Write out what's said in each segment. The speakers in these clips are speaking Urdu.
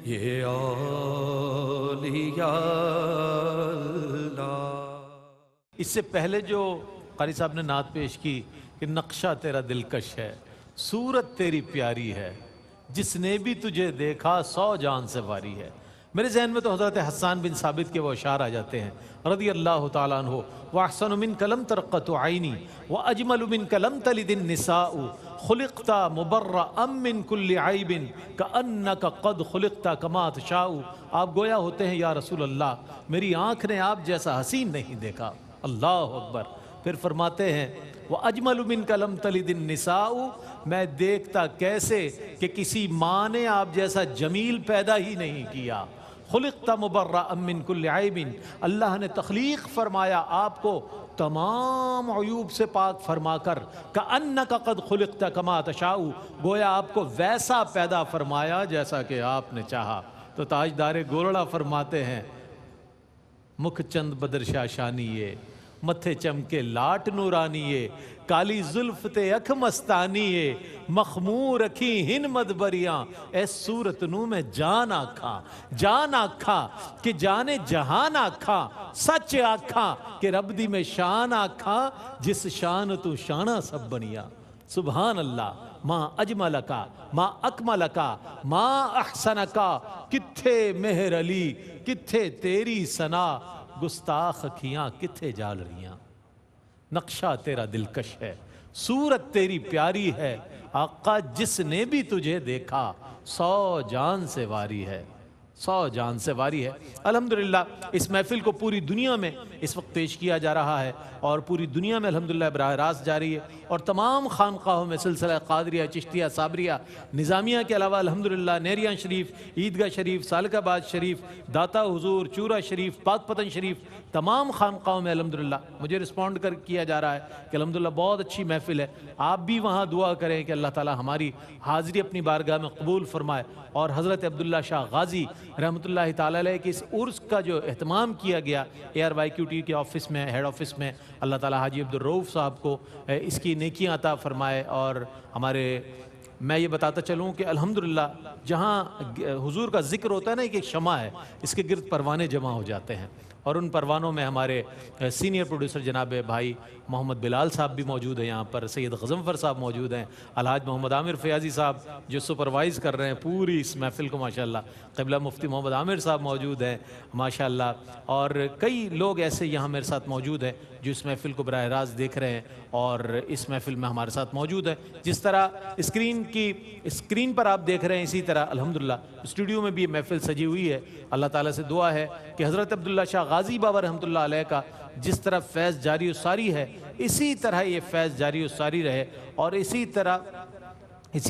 یہ اولیاء اللہ۔ اس سے پہلے جو قاری صاحب نے نعت پیش کی کہ نقشہ تیرا دلکش ہے، صورت تیری پیاری ہے، جس نے بھی تجھے دیکھا 100 جان سے واری ہے، میرے ذہن میں تو حضرت حسان بن ثابت کے وہ اشعار آ جاتے ہیں رضی اللہ تعالیٰ عنہ۔ وَأَحْسَنُ مِنْكَ لَمْ تَرْقَتُ عَيْنِي وَأَجْمَلُ مِنْكَ لَمْ تَلِدِ النِّسَاءُ خُلِقْتَ مُبَرَّأً مِّن كُلِّ عَيْبٍ كَأَنَّكَ قَدْ خُلِقْتَ كَمَا تَشَاءُ۔ آپ گویا ہوتے ہیں یا رسول اللہ، میری آنکھ نے آپ جیسا حسین نہیں دیکھا۔ اللہ اکبر۔ پھر فرماتے ہیں وَأَجْمَلُ مِنْكَ لَمْ تَلِدِ النِّسَاءُ، میں دیکھتا کیسے کہ کسی ماں نے آپ جیسا جمیل پیدا ہی نہیں کیا۔ خلقت مبرأ من کل عیب، اللہ نے تخلیق فرمایا آپ کو تمام عیوب سے پاک فرما کر، کأنک قد خلقت کما تشاء، گویا آپ کو ویسا پیدا فرمایا جیسا کہ آپ نے چاہا۔ تو تاجدار گولڑا فرماتے ہیں مکھ چند بدرشاہ شانیے، متھے چمکے لاٹ نورانیے، کالی زلف تے اکھ مستانیے، مخمور رکھی ہن مدبریاں، اے صورت نو میں جان آکھاں کہ جانے جہان آکھاں، سچ آکھاں کہ رب دی میں شان آکھاں، جس شان تو شانہ سب بنیا۔ سبحان اللہ۔ ماں اجملکا، ماں اکملکا، ماں احسنکا، کتھے مہر علی، کتھے تیری ثنا، گستاخ اکھیاں کتھے جال رہیاں۔ نقشہ تیرا دلکش ہے، صورت تیری پیاری ہے، آقا جس نے بھی تجھے دیکھا 100 جان سے واری ہے، 100 جان سے واری ہے۔ الحمدللہ اس محفل کو پوری دنیا میں اس وقت پیش کیا جا رہا ہے، اور پوری دنیا میں الحمدللہ براہ راست جاری ہے، اور تمام خانقاہوں میں سلسلہ قادریہ، چشتیہ، صابریہ، نظامیہ کے علاوہ الحمدللہ نیریاں شریف، عیدگاہ شریف، سالک آباد شریف، داتا حضور، چورا شریف، پاک پتن شریف، تمام خانقاہوں میں الحمدللہ مجھے رسپونڈ کیا جا رہا ہے کہ الحمدللہ بہت اچھی محفل ہے۔ آپ بھی وہاں دعا کریں کہ اللہ تعالی ہماری حاضری اپنی بارگاہ میں قبول فرمائے، اور حضرت عبداللہ شاہ غازی رحمۃ اللہ تعالی علیہ کی اس عرس کا جو اہتمام کیا گیا ARYQT کے آفس میں، ہیڈ آفس میں، اللہ تعالی حاجی عبدالرؤف صاحب کو اس کی نیکیاں عطا فرمائے۔ اور میں یہ بتاتا چلوں کہ الحمدللہ جہاں حضور کا ذکر ہوتا ہے نا، ایک شمع ہے، اس کے گرد پروانے جمع ہو جاتے ہیں، اور ان پروانوں میں ہمارے سینئر پروڈیوسر جناب بھائی محمد بلال صاحب بھی موجود ہیں، یہاں پر سید غضنفر صاحب موجود ہیں، الحاج محمد عامر فیاضی صاحب جو سپروائز کر رہے ہیں پوری اس محفل کو ماشاءاللہ، قبلہ مفتی محمد عامر صاحب موجود ہیں ماشاءاللہ، اور کئی لوگ ایسے یہاں میرے ساتھ موجود ہیں جو اس محفل کو براہ راست دیکھ رہے ہیں اور اس محفل میں ہمارے ساتھ موجود ہیں۔ جس طرح اسکرین پر آپ دیکھ رہے ہیں، اسی طرح الحمدللہ اسٹوڈیو میں بھی یہ محفل سجی ہوئی ہے۔ اللہ تعالیٰ سے دعا ہے کہ حضرت عبداللہ شاہ غازی بابا رحمۃ اللہ علیہ کا جس طرح فیض جاری و ساری ہے، اسی طرح یہ فیض جاری و ساری رہے، اور اسی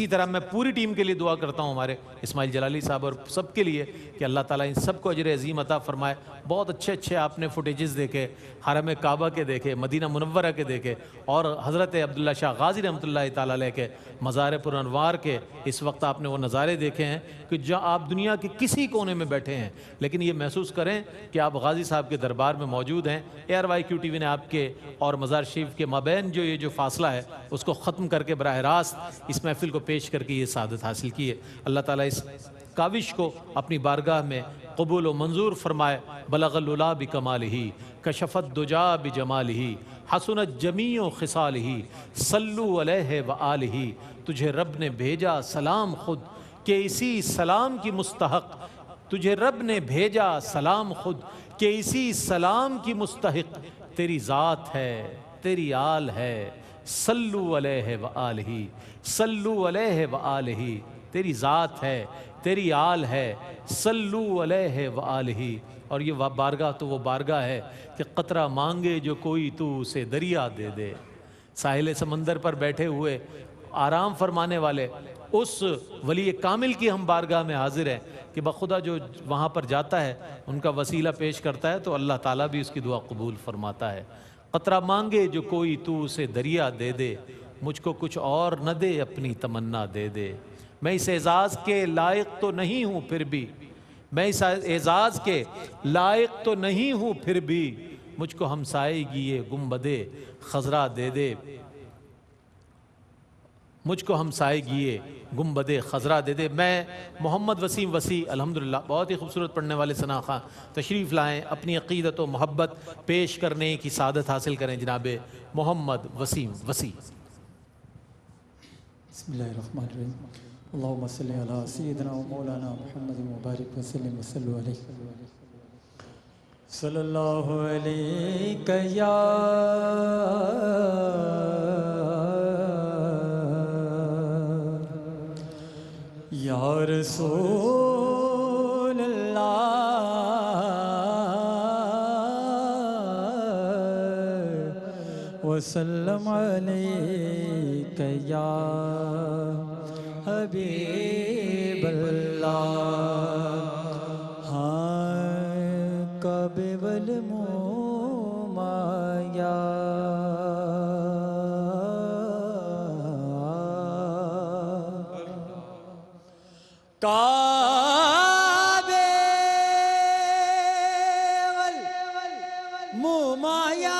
طرح میں پوری ٹیم کے لیے دعا کرتا ہوں، ہمارے اسماعیل جلالی صاحب اور سب کے لیے، کہ اللہ تعالیٰ ان سب کو اجر عظیم عطا فرمائے۔ بہت اچھے آپ نے فوٹیجز دیکھے، حرم کعبہ کے دیکھے، مدینہ منورہ کے دیکھے، اور حضرت عبداللہ شاہ غازی رحمۃ اللہ تعالیٰ علیہ کے مزار پرانوار کے اس وقت آپ نے وہ نظارے دیکھے ہیں کہ جہاں آپ دنیا کے کسی کونے میں بیٹھے ہیں، لیکن یہ محسوس کریں کہ آپ غازی صاحب کے دربار میں موجود ہیں۔ ARYQTV نے آپ کے اور مزار شریف کے مابین جو یہ فاصلہ ہے اس کو ختم کر کے براہ راست اس محفل کو پیش کر کے یہ سعادت حاصل کی ہے۔ اللہ تعالیٰ اس کاوش کو اپنی بارگاہ میں قبول و منظور فرمائے۔ بلغ العلا بکمالہ، کشف الدجا بجمالہ، حسنت جمیع خصالہ، صلو علیہ وآلہ۔ تجھے رب نے بھیجا سلام خود کہ اسی سلام کی مستحق، تجھے رب نے بھیجا سلام خود کہ اسی سلام کی مستحق تیری ذات ہے، تیری آل ہے، صلو علیہ وآلہ، صلو علیہ وآلہ۔ تیری ذات ہے، تیری آل ہے، صلو علیہ وآلہ۔ اور یہ بارگاہ تو وہ بارگاہ ہے کہ قطرہ مانگے جو کوئی تو اسے دریا دے دے۔ ساحل سمندر پر بیٹھے ہوئے آرام فرمانے والے اس ولی کامل کی ہم بارگاہ میں حاضر ہیں کہ بخدا جو وہاں پر جاتا ہے ان کا وسیلہ پیش کرتا ہے تو اللہ تعالیٰ بھی اس کی دعا قبول فرماتا ہے۔ قطرہ مانگے جو کوئی تو اسے دریا دے دے، مجھ کو کچھ اور نہ دے اپنی تمنا دے دے۔ میں اس اعزاز کے لائق تو نہیں ہوں پھر بھی، میں اس اعزاز کے لائق تو نہیں ہوں پھر بھی، مجھ کو ہمسائے گی یہ گنبدِ خضرا دے دے۔ مجھ کو ہمسائے گیے گنبد خضرا دے دے. میں محمد وسیم وسیع الحمدللہ بہت ہی خوبصورت پڑھنے والے ثنا خاں تشریف لائیں اپنی عقیدت و محبت پیش کرنے کی سعادت حاصل کریں. جناب محمد وسیم وسیع. بسم اللہ الرحمن الرحیم. اللہم صلی علی سیدنا و مولانا محمد مبارک وسلم وصلو علیہ صلی اللہ علیہ یا رسول اللہ وسلم علیک یا حبیب اللہ. ہاں کعبے والمومایا کعبے والمومایا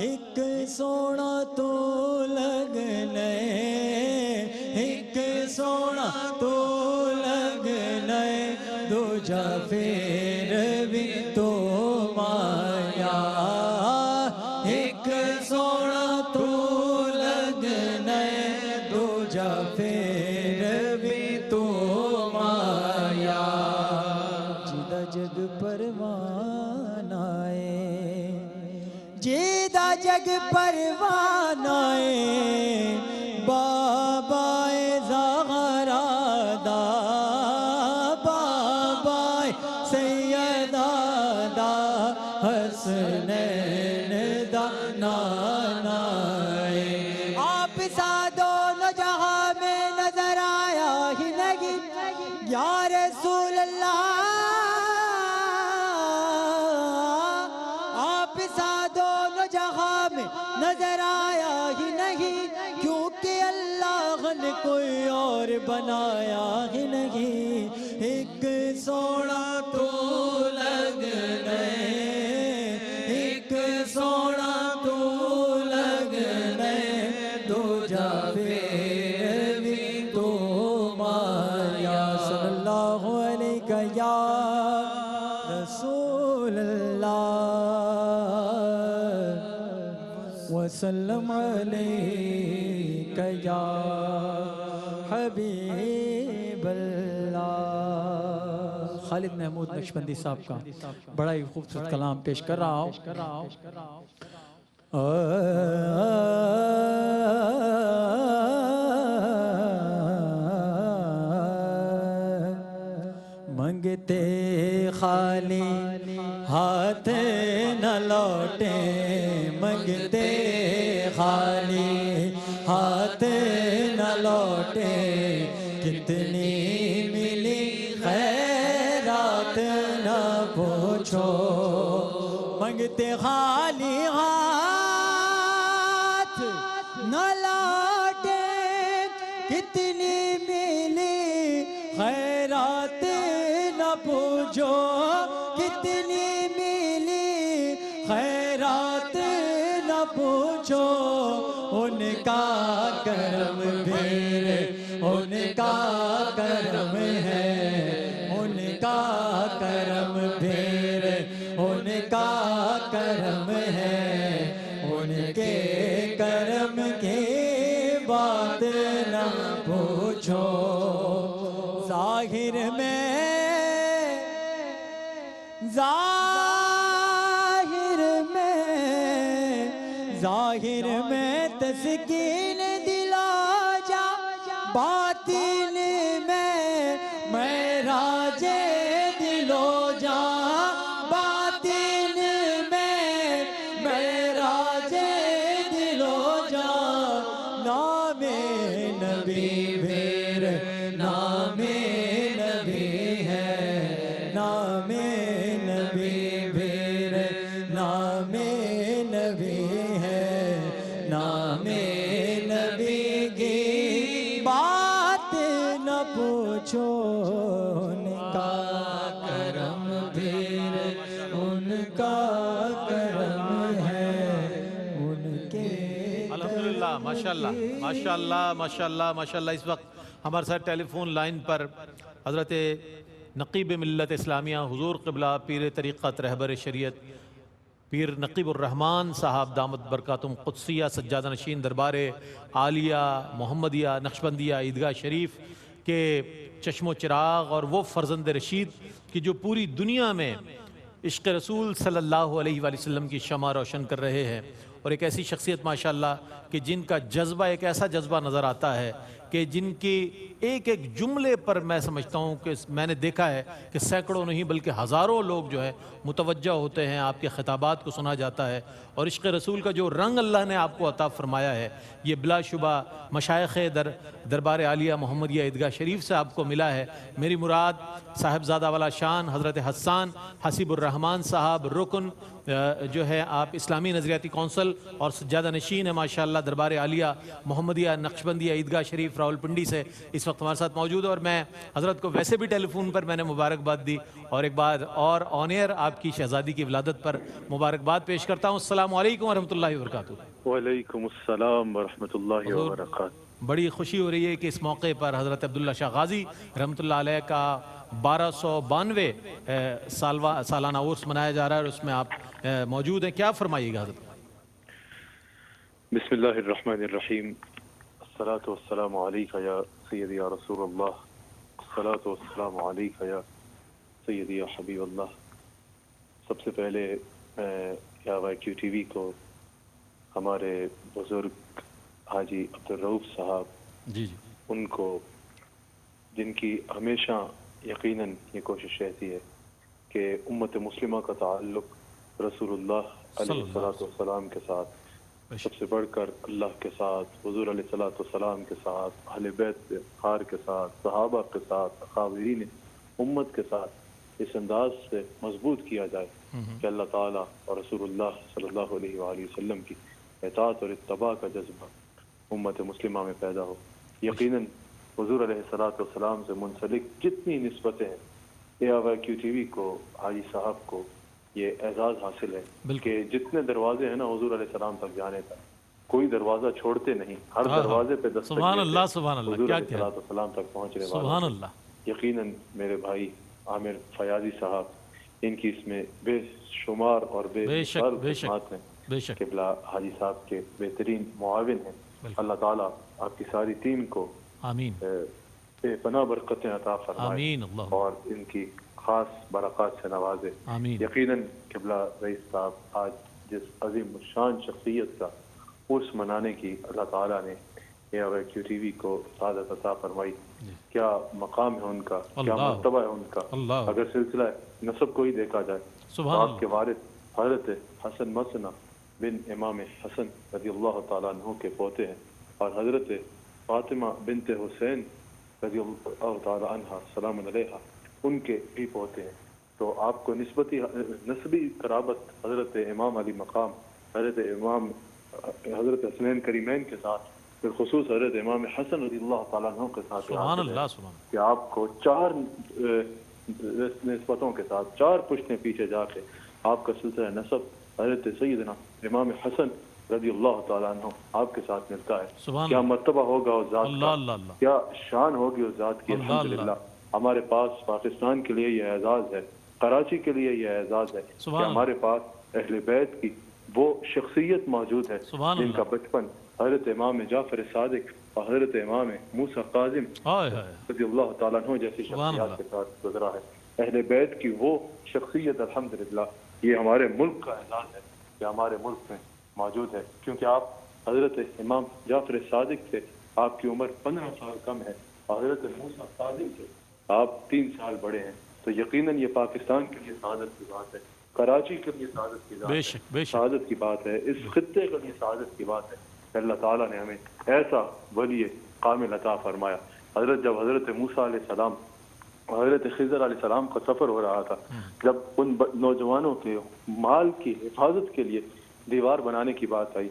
ایک سونا تو لگنے ایک سونا تو لگنے دوجا پھر بھی تو مایا ایک سونا تو لگنے دوجا پھر بھی تو مایا جدا جگ پروان آئے جیدہ جگ پروانائے بابائے زغرا دا بابائے سیدہ دا حسنین دا نانائے. آپ سا دونوں جہاں میں نظر آیا ہی نہیں یا رسول اللہ. نظر آیا ہی نہیں کیونکہ اللہ نے کوئی اور بنایا ہی نہیں. ایک سونا تو لگنے ایک سونا تو لگنے دوجا پھر بھی تو مایا. صلی اللہ علیہ یا رسول اللہ وسلم علیک یا حبیب اللہ. خالد محمود نقشبندی صاحب کا بڑا ہی خوبصورت کلام پیش کر رہا ہوں. منگتے خالی ہاتھ نہ لوٹے منگتے خالی ہاتھ نہ لوٹے کتنی ملی خیرات نہ پوچھو. منگتے خالی ہاتھ نہ لوٹے کتنی ملی خیرات نہ پوچھو کتنی ملی خیرات نہ پوچھو. ان کا کرم پھر ان کا کرم ہے ان کا کرم پھر ان کا کرم ہے ان کے کرم کی بات نہ پوچھو. ظاہر میں ظاہر میں تسکین دلا جا باطن میں معراج دل و جا باطن میں معراج دل و جا. نام نبی پھر نام نبی ہے نام نبی پھر نام نبی ہے نام نبی کی بات نہ کا کرم ہے ان کے الحمدللہ، ماشاءاللہ ماشاءاللہ ماشاءاللہ ماشاءاللہ۔ اس وقت ہمارے ساتھ ٹیلی فون لائن پر حضرت نقیب ملت اسلامیہ حضور قبلہ پیر طریقت رہبر شریعت پیر نقیب الرحمن صاحب دامت برکاتم قدسیہ سجادہ نشین دربار عالیہ محمدیہ نقشبندیہ عیدگاہ شریف کے چشم و چراغ اور وہ فرزند رشید کی جو پوری دنیا میں عشق رسول صلی اللہ علیہ وآلہ وسلم کی شمع روشن کر رہے ہیں، اور ایک ایسی شخصیت ماشاءاللہ کہ جن کا جذبہ ایک ایسا جذبہ نظر آتا ہے کہ جن کی ایک ایک جملے پر میں سمجھتا ہوں کہ میں نے دیکھا ہے کہ سینکڑوں نہیں بلکہ ہزاروں لوگ جو ہے متوجہ ہوتے ہیں، آپ کے خطابات کو سنا جاتا ہے، اور عشق رسول کا جو رنگ اللہ نے آپ کو عطا فرمایا ہے یہ بلا شبہ مشائخ دربار عالیہ محمدیہ عیدگاہ شریف سے آپ کو ملا ہے۔ میری مراد صاحبزادہ والا شان حضرت حسان حسیب الرحمن صاحب رکن جو ہے آپ اسلامی نظریاتی کونسل اور سجادہ نشین ہے ماشاءاللہ دربار عالیہ محمدیہ نقشبندیہ عیدگاہ شریف راولپنڈی سے اس وقت ہمارے ساتھ موجود ہے، اور میں حضرت کو ویسے بھی ٹیلی فون پر میں نے مبارکباد دی اور ایک بار اور آن ایئر آپ کی شہزادی کی ولادت پر مبارکباد پیش کرتا ہوں۔ السلام علیکم ورحمۃ اللہ وبرکاتہ۔ وعلیکم السلام ورحمۃ اللہ وبرکاتہ۔ بڑی خوشی ہو رہی ہے کہ اس موقع پر حضرت عبداللہ شاہ غازی رحمۃ اللہ علیہ کا 1292 سالانہ عرس منایا جا رہا ہے، اور اس میں آپ موجود ہیں، کیا فرمائیے گا حضرت؟ بسم اللہ الرحمن الرحیم، الصلاۃ والسلام علیک یا سیدی یا رسول اللہ، الصلاۃ والسلام علیک یا سیدی یا حبیب اللہ۔ سب سے پہلے میں YQ TV کو ہمارے بزرگ حاجی عبدالرؤف صاحب جی جی ان کو، جن کی ہمیشہ یقیناً یہ کوشش رہتی ہے کہ امت مسلمہ کا تعلق رسول اللہ علیہ الصلوۃ والسلام کے ساتھ، سب سے بڑھ کر اللہ کے ساتھ، حضور علیہ الصلوۃ والسلام کے ساتھ، اہل بیت خار کے ساتھ، صحابہ کے ساتھ، اکابرین امت کے ساتھ اس انداز سے مضبوط کیا جائے کہ اللہ تعالیٰ اور رسول اللہ صلی اللہ علیہ وآلہ وسلم کی اطاعت اور اتباع کا جذبہ امت مسلمہ میں پیدا ہو۔ یقیناً حضور علیہ الصلوۃ والسلام سے منسلک جتنی نسبتیں ہیں YQ TV کو، حاجی صاحب کو یہ اعزاز حاصل ہے کہ جتنے دروازے ہیں نا حضور علیہ السلام تک جانے کا، کوئی دروازہ چھوڑتے نہیں، ہر دروازے پہ دستک سبحان اللہ سبحان اللہ، حضور کیا علیہ الصلوۃ والسلام تک پہنچنے والے۔ سبحان اللہ۔ یقیناً میرے بھائی عامر فیاضی صاحب، ان کی اس میں بے شمار اور بے شمار خدمات ہیں، قبلہ حاجی صاحب کے بہترین معاون ہیں۔ اللہ تعالیٰ آپ کی ساری ٹیم کو آمین، بے پناہ برکتیں عطا فرمائے آمین اللہ، اور ان کی خاص برکات سے نوازے۔ آمین۔ یقیناً قبلہ رئیس صاحب آج جس عظیم الشان شخصیت کا عرس منانے کی اللہ تعالیٰ نے YQ TV کو سعادت عطا فرمائی، کیا مقام ہے ان کا، کیا مرتبہ ہے ان کا۔ اگر سلسلہ نسب کو ہی دیکھا جائے تو آپ کے والد حضرت حسن مثنی بن امام حسن رضی اللہ تعالیٰ عنہ کے پوتے ہیں، اور حضرت فاطمہ بنت حسین رضی اللہ تعالیٰ عنہ سلام علیہ ان کے بھی پوتے ہیں۔ تو آپ کو نسبی قرابت حضرت امام علی مقام، حضرت امام حضرت حسنین کریمین کے ساتھ، بالخصوص حضرت امام حسن رضی اللہ تعالیٰ عنہ کے ساتھ کہ آپ کو 4 نسبتوں کے ساتھ 4 پشتیں پیچھے جا کے آپ کا سلسلہ نسب حضرت سیدنا امام حسن رضی اللہ تعالیٰ عنہ آپ کے ساتھ ملتا ہے۔ کیا مرتبہ ہوگا اس ذات کا، کیا شان ہوگی اس ذات کی۔ الحمدللہ ہمارے پاس پاکستان کے لیے یہ اعزاز ہے، کراچی کے لیے یہ اعزاز ہے کہ ہمارے پاس اہل بیت کی وہ شخصیت موجود ہے جن کا بچپن حضرت امام جعفر صادق اور حضرت امام موسیٰ کاظم رضی اللہ تعالیٰ عنہ جیسی شخصیات کے ساتھ گزرا ہے۔ اہل بیت کی وہ شخصیت الحمدللہ یہ ہمارے ملک کا اعزاز ہے کہ ہمارے ملک میں موجود ہے، کیونکہ آپ حضرت امام جعفر صادق سے آپ کی عمر 15 سال کم ہے اور حضرت موسیٰ کاظم سے آپ 3 سال بڑے ہیں، تو یقیناً یہ پاکستان کے لیے سعادت کی بات ہے، کراچی کے لیے سعادت کی بات ہے، سعادت کی بات ہے، اس خطے کے لیے سعادت کی بات ہے کہ اللہ تعالیٰ نے ہمیں ایسا ولی کامل عطا فرمایا۔ جب حضرت موسیٰ علیہ السلام حضرت خضر علیہ السلام کا سفر ہو رہا تھا، جب ان نوجوانوں کے مال کی حفاظت کے لیے دیوار بنانے کی بات آئی،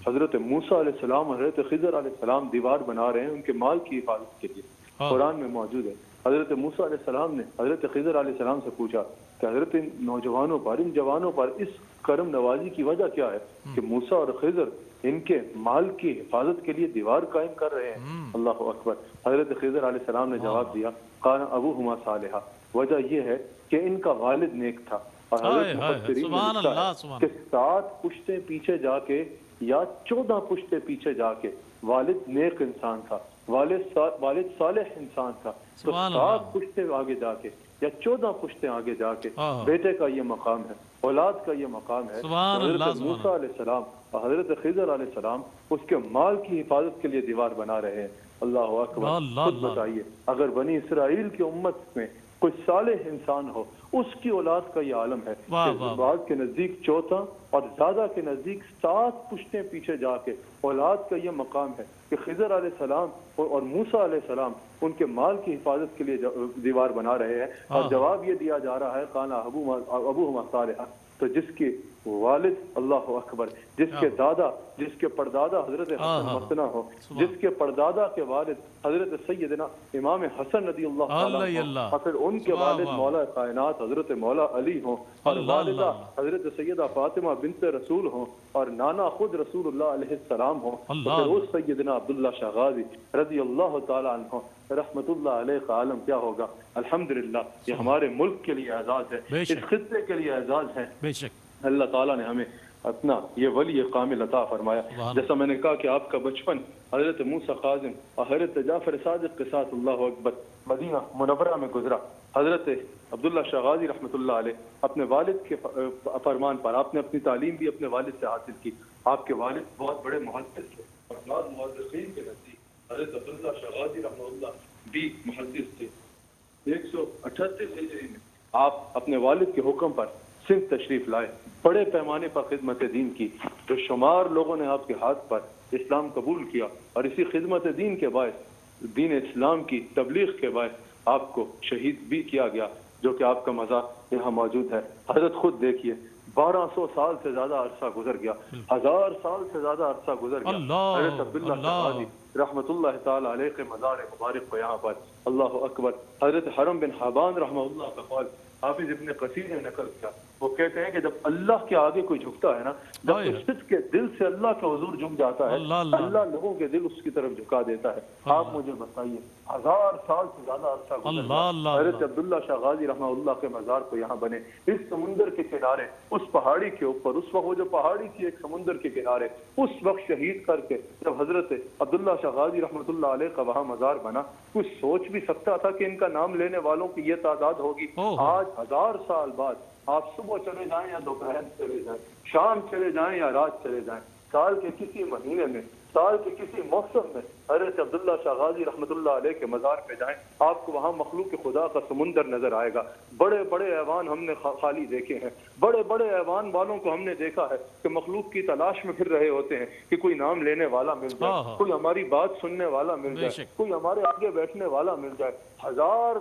حضرت موسیٰ علیہ السلام اور حضرت خضر علیہ السلام دیوار بنا رہے ہیں ان کے مال کی حفاظت کے لیے، قرآن میں موجود ہے۔ حضرت موسیٰ علیہ السلام نے حضرت خضر علیہ السلام سے پوچھا کہ حضرت ان نوجوانوں پر، ان جوانوں پر اس کرم نوازی کی وجہ کیا ہے کہ موسیٰ اور خضر ان کے مال کی حفاظت کے لیے دیوار قائم کر رہے ہیں۔ اللہ اکبر۔ حضرت خضر علیہ السلام نے جواب دیا قال ابوہما صالحا، وجہ یہ ہے کہ ان کا والد نیک تھا، اور حضرت مفسرین نے لکھا ہے کہ 7 پشتیں پیچھے جا کے یا 14 پشتیں پیچھے جا کے والد نیک انسان تھا، والد صالح انسان تھا، تو 7 پشتیں آگے جا کے یا 14 پشتیں آگے جا کے بیٹے کا یہ مقام ہے، اولاد کا یہ مقام ہے۔ حضرت موسیٰ علیہ السلام اور حضرت خضر علیہ السلام اس کے مال کی حفاظت کے لیے دیوار بنا رہے ہیں۔ اللہ اکبر۔ خود بتائیے اگر بنی اسرائیل کی امت میں کوئی صالح انسان ہو، اس کی اولاد کا یہ عالم ہے کہ بعض کے نزدیک 14 اور زیادہ کے نزدیک 7 پشتیں پیچھے جا کے اولاد کا یہ مقام ہے کہ خضر علیہ السلام اور موسیٰ علیہ السلام ان کے مال کی حفاظت کے لیے دیوار بنا رہے ہیں، اور جواب یہ دیا جا رہا ہے قال ابوہما صالحا، تو جس کے والد، اللہ اکبر، جس کے دادا، جس کے پردادا حضرت حسن مثنیٰ ہو، جس کے پردادا کے والد حضرت سیدنا امام حسن رضی اللہ عنہ، اور پھر ان کے والد مولا کائنات حضرت مولا علی ہوں، اور والدہ حضرت سیدہ فاطمہ بنت رسول ہوں، اور نانا خود رسول اللہ علیہ السلام ہوں، تو پھر اس سیدنا عبداللہ شاہ غازی رضی اللہ تعالیٰ عنہ رحمت اللہ علیہ کا عالم کیا ہوگا۔ الحمدللہ یہ ہمارے ملک کے لیے اعزاز ہے، اس خطے کے لیے اعزاز ہے۔ اللہ تعالیٰ نے ہمیں اپنا یہ ولی کامل عطا فرمایا۔ جیسا میں نے کہا کہ آپ کا بچپن حضرت موسیٰ کاظم اور حضرت جعفر صادق کے ساتھ، اللہ اکبر، مدینہ منورہ میں گزرا۔ حضرت عبداللہ شاہ غازی رحمۃ اللہ علیہ اپنے والد کے فرمان پر آپ نے اپنی تعلیم بھی اپنے والد سے حاصل کی۔ آپ کے والد بہت بڑے محدث تھے، اور بعض محدثین کے نزدیک حضرت عبداللہ شاہ غازی رحمۃ اللہ بھی محدث تھے۔ 138 ہجری میں آپ اپنے والد کے حکم پر سندھ تشریف لائے، بڑے پیمانے پر خدمت دین کی، جو شمار لوگوں نے آپ کے ہاتھ پر اسلام قبول کیا، اور اسی خدمت دین کے باعث، دین اسلام کی تبلیغ کے باعث آپ کو شہید بھی کیا گیا، جو کہ آپ کا مزار یہاں موجود ہے۔ حضرت خود دیکھیے 1200 سال سے زیادہ عرصہ گزر گیا، 1000 سال سے زیادہ عرصہ گزر گیا۔ حضرت عبداللہ شاہ غازی رحمت اللہ تعالی علیہ کے مزار مبارک کو یہاں پر، اللہ اکبر، حضرت حرم بن حبان رحمہ اللہ کا قول حافظ ابن کثیر نے نقل کیا۔ وہ کہتے ہیں کہ جب اللہ کے آگے کوئی جھکتا ہے نا، جب صدق کے دل سے اللہ کے حضور جھک جاتا ہے، اللہ لوگوں کے دل اس کی طرف جھکا دیتا ہے۔ آپ مجھے بتائیے 1000 سال سے زیادہ عرصہ گزر گیا، حضرت عبداللہ شاہ غازی رحمہ اللہ کے مزار کو یہاں بنے، اس سمندر کے کنارے، اس پہاڑی کے اوپر، اس وقت وہ جو پہاڑی تھی ایک سمندر کے کنارے، اس وقت شہید کر کے جب حضرت عبداللہ شاہ غازی رحمۃ اللہ علیہ کا وہاں مزار بنا، کچھ سوچ بھی سکتا تھا کہ ان کا نام لینے والوں کی یہ تعداد ہوگی؟ آج 1000 سال بعد آپ صبح چلے جائیں یا دوپہر چلے جائیں، شام چلے جائیں یا رات چلے جائیں، سال کے کسی مہینے میں، سال کے کسی موسم میں حضرت عبداللہ شاہ غازی رحمۃ اللہ علیہ کے مزار پہ جائیں، آپ کو وہاں مخلوق خدا کا سمندر نظر آئے گا۔ بڑے بڑے ایوان ہم نے خالی دیکھے ہیں، بڑے بڑے ایوان والوں کو ہم نے دیکھا ہے کہ مخلوق کی تلاش میں پھر رہے ہوتے ہیں کہ کوئی نام لینے والا مل جائے، کوئی ہماری بات سننے والا مل جائے، کوئی ہمارے آگے بیٹھنے والا مل جائے۔ 1000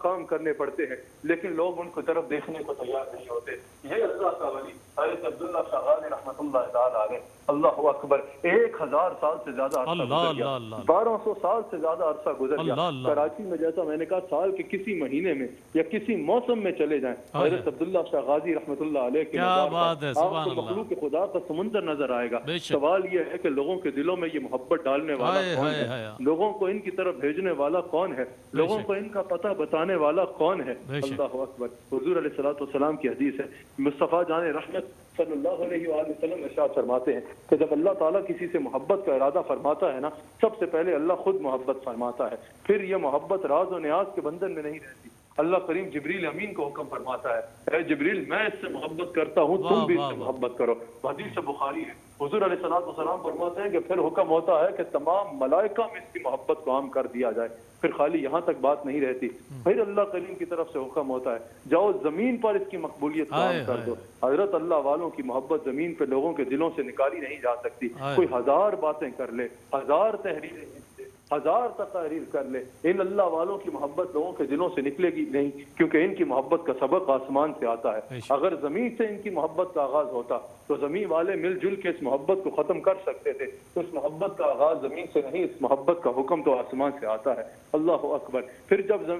کام کرنے پڑتے ہیں، لیکن لوگ ان کی طرف دیکھنے کو تیار نہیں ہوتے۔ یہ اللہ کا ولی حضرت عبداللہ شاہ غازی رحمۃ اللہ تعالی علیہ، اللہ اکبر، 1000 سال سے زیادہ عرصہ گزر گیا، 1200 سال سے زیادہ عرصہ گزر گیا۔ کراچی میں جیسا میں نے کہا سال کے کسی مہینے میں یا کسی موسم میں چلے جائیں، حضرت عبداللہ شاہ غازی رحمۃ اللہ علیہ کے مزار پر آپ کو مخلوق خدا کا سمندر نظر آئے گا۔ سوال یہ ہے کہ لوگوں کے دلوں میں یہ محبت ڈالنے والا کون ہے، لوگوں کو ان کی طرف بھیجنے والا کون ہے، لوگوں کو ان کا پتہ بتانے والا کون ہے؟ اللہ اکبر۔ حضور علیہ الصلوۃ والسلام کی حدیث ہے، مصطفیٰ جان رحمت صلی اللہ علیہ وآلہ وسلم ارشاد فرماتے ہیں کہ جب اللہ تعالیٰ کسی سے محبت کا ارادہ فرماتا ہے نا، سب سے پہلے اللہ خود محبت فرماتا ہے، پھر یہ محبت راز و نیاز کے بندھن میں نہیں رہتی۔ اللہ کریم جبریل امین کو حکم فرماتا ہے، اے جبریل میں اس سے محبت کرتا ہوں، تم بھی اس سے محبت کرو۔ حدیث بخاری ہے، حضور علیہ الصلوۃ والسلام فرماتے ہیں کہ پھر حکم ہوتا ہے کہ تمام ملائکہ میں اس کی محبت کو عام کر دیا جائے۔ پھر خالی یہاں تک بات نہیں رہتی، پھر اللہ کریم کی طرف سے حکم ہوتا ہے جاؤ زمین پر اس کی مقبولیت کو عام کر دو۔ حضرت اللہ والوں کی محبت زمین پہ لوگوں کے دلوں سے نکالی نہیں جا سکتی۔ کوئی 1000 باتیں کر لے، 1000 تحریریں 1000 تقاریر کر لے، ان اللہ والوں کی محبت لوگوں کے دلوں سے نکلے گی نہیں، کیونکہ ان کی محبت کا سبق آسمان سے آتا ہے۔ اگر زمین سے ان کی محبت کا آغاز ہوتا تو زمین والے مل جل کے اس محبت کو ختم کر سکتے تھے، تو اس محبت کا آغاز زمین سے نہیں، اس محبت کا حکم تو آسمان سے آتا ہے۔ اللہ اکبر۔ پھر جب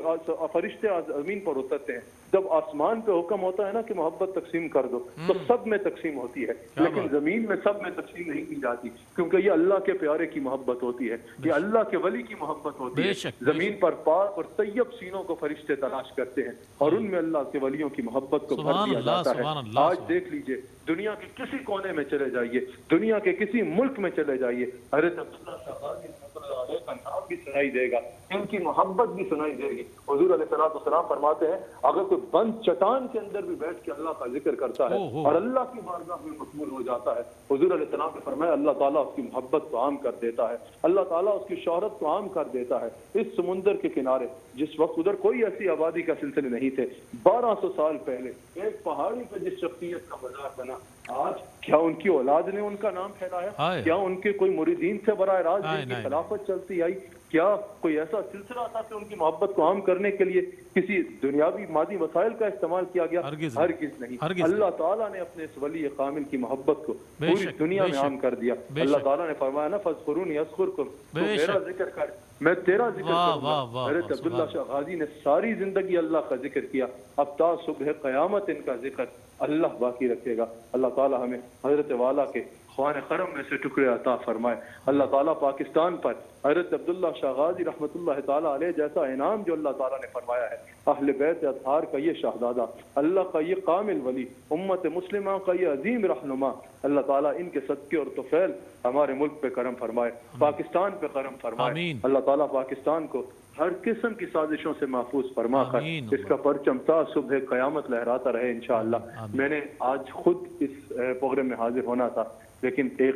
فرشتے زمین پر اترتے ہیں، جب آسمان پہ حکم ہوتا ہے نا کہ محبت تقسیم کر دو تو سب میں تقسیم ہوتی ہے، لیکن زمین میں سب میں تقسیم نہیں کی جاتی، کیونکہ یہ اللہ کے پیارے کی محبت ہوتی ہے، یہ اللہ کے ولی کی محبت ہوتی ہے۔ زمین پر پاک اور طیب سینوں کو فرشتے تلاش کرتے ہیں اور ان میں اللہ کے ولیوں کی محبت کو بھر دیا جاتا ہے۔ آج دیکھ لیجئے، دنیا کے کسی کونے میں چلے جائیے، دنیا کے کسی ملک میں چلے جائیے، حضرت عبداللہ شاہ غازی رحمۃ اللہ علیہ کا نام بھی سنائی دے گا، ان کی محبت بھی سنائی دے گی۔ حضور علیہ السلام فرماتے ہیں اگر کوئی بند چٹان کے اندر بھی بیٹھ کے اللہ کا ذکر کرتا ہے اور اللہ کی بارگاہ میں مقبول ہو جاتا ہے، حضور علیہ السلام نے فرمایا اللہ تعالیٰ اس کی محبت کو عام کر دیتا ہے، اللہ تعالیٰ اس کی شہرت کو عام کر دیتا ہے۔ اس سمندر کے کنارے جس وقت ادھر کوئی ایسی آبادی کا سلسلے نہیں تھے، 1200 سال پہلے ایک پہاڑی پر جس شخصیت کا مزار بنا، آج کیا ان کی اولاد نے ان کا نام پھیلایا؟ کیا ان کے کوئی مریدین سے براہ راست ان کی خلافت چلتی آئی؟ کیا کوئی ایسا سلسلہ تھا کہ ان کی محبت کو عام کرنے کے لیے کسی دنیاوی مادی وسائل کا استعمال کیا گیا؟ ہرگز نہیں۔ اللہ تعالیٰ نے اپنے اس ولی کامل کی محبت کو پوری دنیا میں عام کر دیا۔ اللہ تعالیٰ نے فرمایا نا فاذکرونی اذکرکم، تو میرا ذکر کر میں تیرا ذکر کروں گا۔ حضرت عبداللہ شاہ غازی نے ساری زندگی اللہ کا ذکر کیا، اب تا صبح قیامت ان کا ذکر اللہ باقی رکھے گا۔ اللہ تعالیٰ ہمیں حضرت والا کے خوان خرم میں سے ٹکڑے عطا فرمائے۔ اللہ تعالیٰ پاکستان پر حضرت عبداللہ شاہ غازی رحمۃ اللہ تعالیٰ علیہ جیسا انعام جو اللہ تعالیٰ نے فرمایا ہے، اہل بیت اطہار کا یہ شہزادہ، اللہ کا یہ کامل ولی، امت مسلمہ کا یہ عظیم رہنما، اللہ تعالیٰ ان کے صدقے اور طفیل ہمارے ملک پہ کرم فرمائے، پاکستان پہ کرم فرمائے۔ اللہ تعالیٰ پاکستان کو ہر قسم کی سازشوں سے محفوظ فرما کر اس کا پرچم تا صبح قیامت لہراتا رہے انشاءاللہ۔ میں نے آج خود اس پروگرام میں حاضر ہونا تھا، لیکن ایک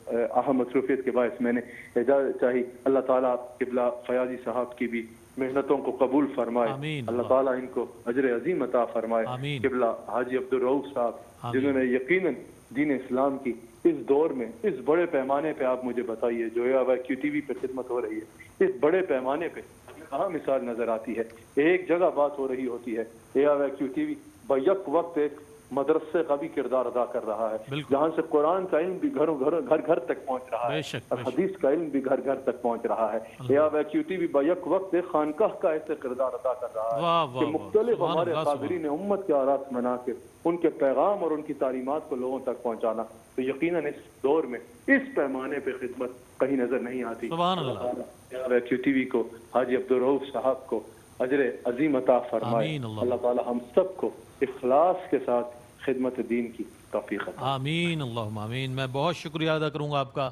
اہم مصروفیت کے باعث میں نے اجازت چاہی۔ اللہ تعالیٰ قبلہ فیاضی صاحب کی بھی محنتوں کو قبول فرمائے، اللہ تعالیٰ ان کو اجر عظیم عطا فرمائے۔ قبلہ حاجی عبدالرؤف صاحب جنہوں نے یقیناً دین اسلام کی اس دور میں اس بڑے پیمانے پہ، آپ مجھے بتائیے جو کیو ٹی وی پہ خدمت ہو رہی ہے، اس بڑے پیمانے پہ کہاں مثال نظر آتی ہے؟ ایک جگہ بات ہو رہی ہوتی ہے، کیو ٹی وی بیک وقت ایک مدرسے کا بھی کردار ادا کر رہا ہے، جہاں سے قرآن کا علم بھی گھر تک پہنچ رہا ہے، حدیث کا علم بھی گھر تک پہنچ رہا ہے۔ کیو ٹی وی بیک وقت ایک خانقاہ کا ایسے کردار ادا کر رہا ہے کہ مختلف ہمارے قادرین امت کے آراس بنا کے ان کے پیغام اور ان کی تعلیمات کو لوگوں تک پہنچانا، تو یقیناً اس دور میں اس پیمانے پہ خدمت کہیں نظر نہیں آتی۔ کیو ٹی وی کو، حاجی عبدالرؤف صاحب کو اجر عظیم عطا فرمائے۔ اللہ تعالی ہم سب کو اخلاص کے ساتھ خدمت دین کی توفیق عطا۔ آمین اللہم آمین۔ میں بہت شکریہ ادا کروں گا آپ کا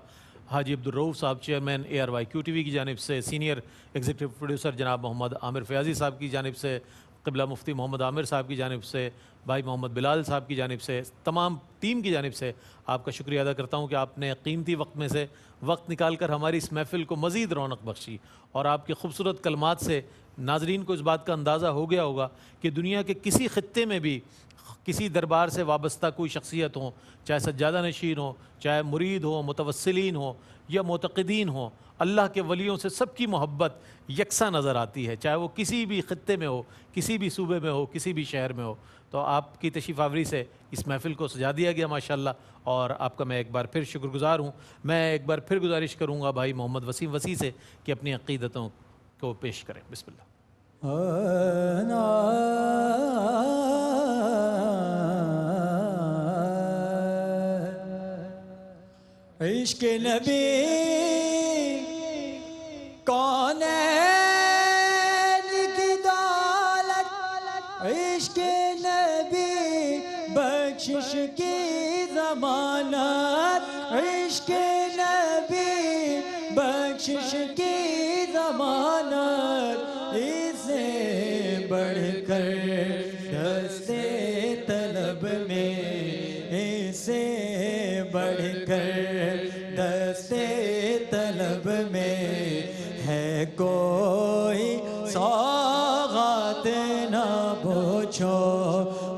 حاجی عبدالرؤف صاحب، چیئرمین ARY کیو ٹی وی کی جانب سے، سینئر ایگزیکٹو پروڈیوسر جناب محمد عامر فیاضی صاحب کی جانب سے، قبلہ مفتی محمد عامر صاحب کی جانب سے، بھائی محمد بلال صاحب کی جانب سے، تمام ٹیم کی جانب سے آپ کا شکریہ ادا کرتا ہوں کہ آپ نے قیمتی وقت میں سے وقت نکال کر ہماری اس محفل کو مزید رونق بخشی، اور آپ کے خوبصورت کلمات سے ناظرین کو اس بات کا اندازہ ہو گیا ہوگا کہ دنیا کے کسی خطے میں بھی کسی دربار سے وابستہ کوئی شخصیت ہو، چاہے سجادہ نشین ہو، چاہے مرید ہو، متوسلین ہو یا معتقدین ہو، اللہ کے ولیوں سے سب کی محبت یکساں نظر آتی ہے، چاہے وہ کسی بھی خطے میں ہو، کسی بھی صوبے میں ہو، کسی بھی شہر میں ہو۔ تو آپ کی تشریف آوری سے اس محفل کو سجا دیا گیا ماشاءاللہ، اور آپ کا میں ایک بار پھر شکر گزار ہوں۔ میں ایک بار پھر گزارش کروں گا بھائی محمد وسیم وسیع سے کہ اپنی عقیدتوں کو پیش کریں۔ بسم اللہ۔ عشق نبی کونین کی دولت، عشق نبی بخشش کی ضمانت، عشق نبی بخشش کی ضمانت، اسے بڑھ کر دستے طلب میں، اسے بڑھ کر دستے طلب میں ہے کوئی سوغات نہ پوچھو،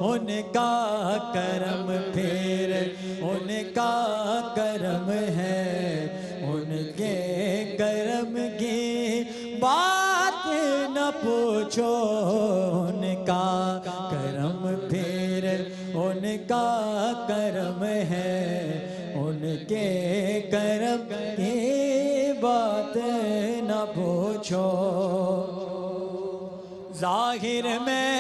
ان کا کرم پھر ان کا کرم ہے، ان کے کرم کی بات نہ پوچھو، ان کا کرم پھر ان کا کرم ہے، ان کے کرم کی بات نہ پوچھو۔ ظاہر میں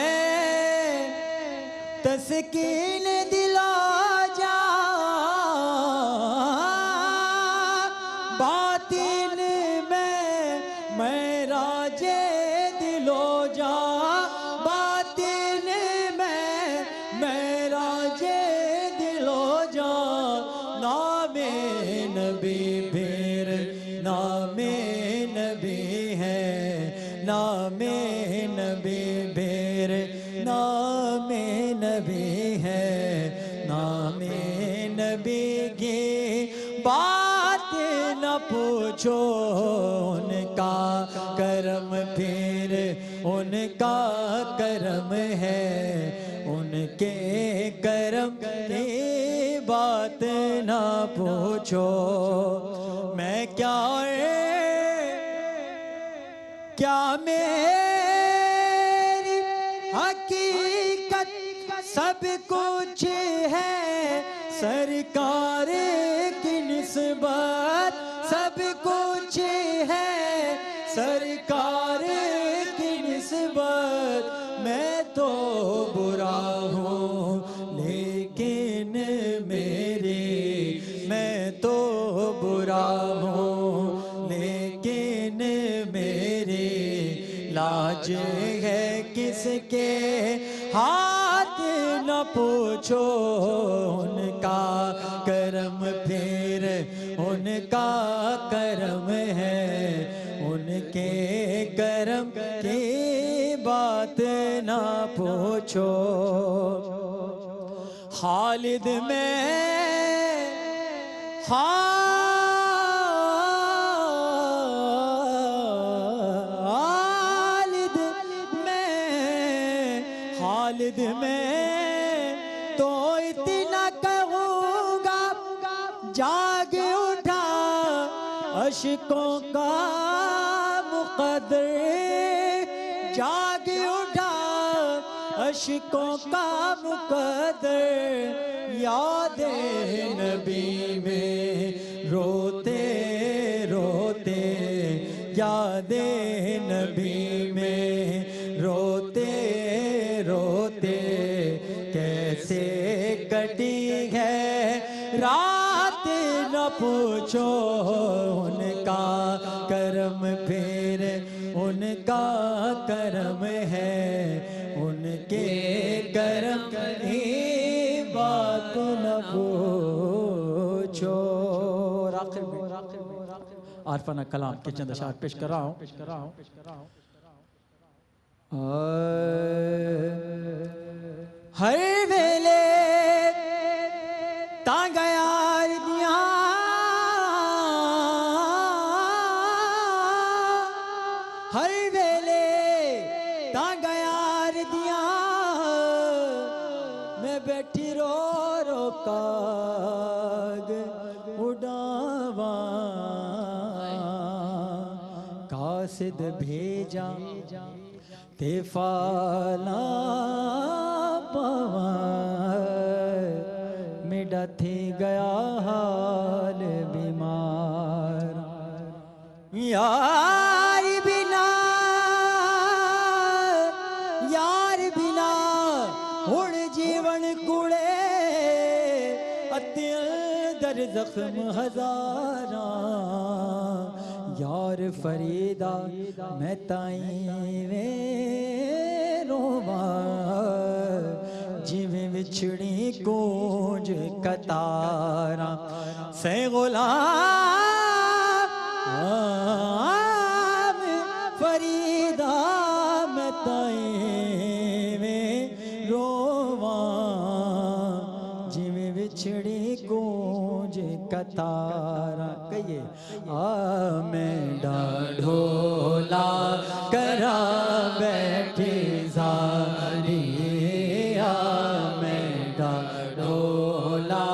تسکین دلا جا باطن میں راج دل و جا باطن میں راج دل و جا نام نبی پھر نام نبی ہے نام نبی پھر نام نبی ہے نام نبی کی بات نہ پوچھو ان کا کرم پھر ان کا کرم ہے ان کے کرم کی بات نہ پوچھو میں کیا میری حقیقت سب کچھ ہے سرکار کی نسبت سب کچھ ہے سرکار کی نسبت میں تو برا ہوں لیکن میں تو برا ہوں لیکن میری لاج ہے کس کے ہاتھ نہ پوچھو ان کا کرم پھر ان کا کرم ہے ان کے کرم کی بات نہ پوچھو خالد میں تو اتنا کہوں گا جاگ اٹھا اشکوں کا مقدر جاگ اٹھا اشکوں کا مقدر یاد نبی میں روتے روتے یاد نبی میں روتے روتے کیسے کٹی ہے رات نہ پوچھو ان کا کرم پھر ان کا کرم ہے ان کے کرم کی بات نہ پوچھو عارفانہ کلام کے چند اشعار پیش کر رہا ہوں ہر ویلے تانگ یار دیاں ہر ویلے تانگ یار دیاں میں بیٹھی رو رو کاغ اڑاواں قاصد بھیجا تے فالا پاواں میڈا تھی گیا حال بیمار یار بنا ہن جیون کوڑے اتیاں در زخم ہزاراں یار فریدہ میں تائیں وے رواں جویں وچھڑی گونج کتاراں سے غلام فریدہ میں تائیں وے رواں جویں وچھڑی گونج کتاراں کہیے میں ڈھولا کرا بیٹھی زاری میں ڈھولا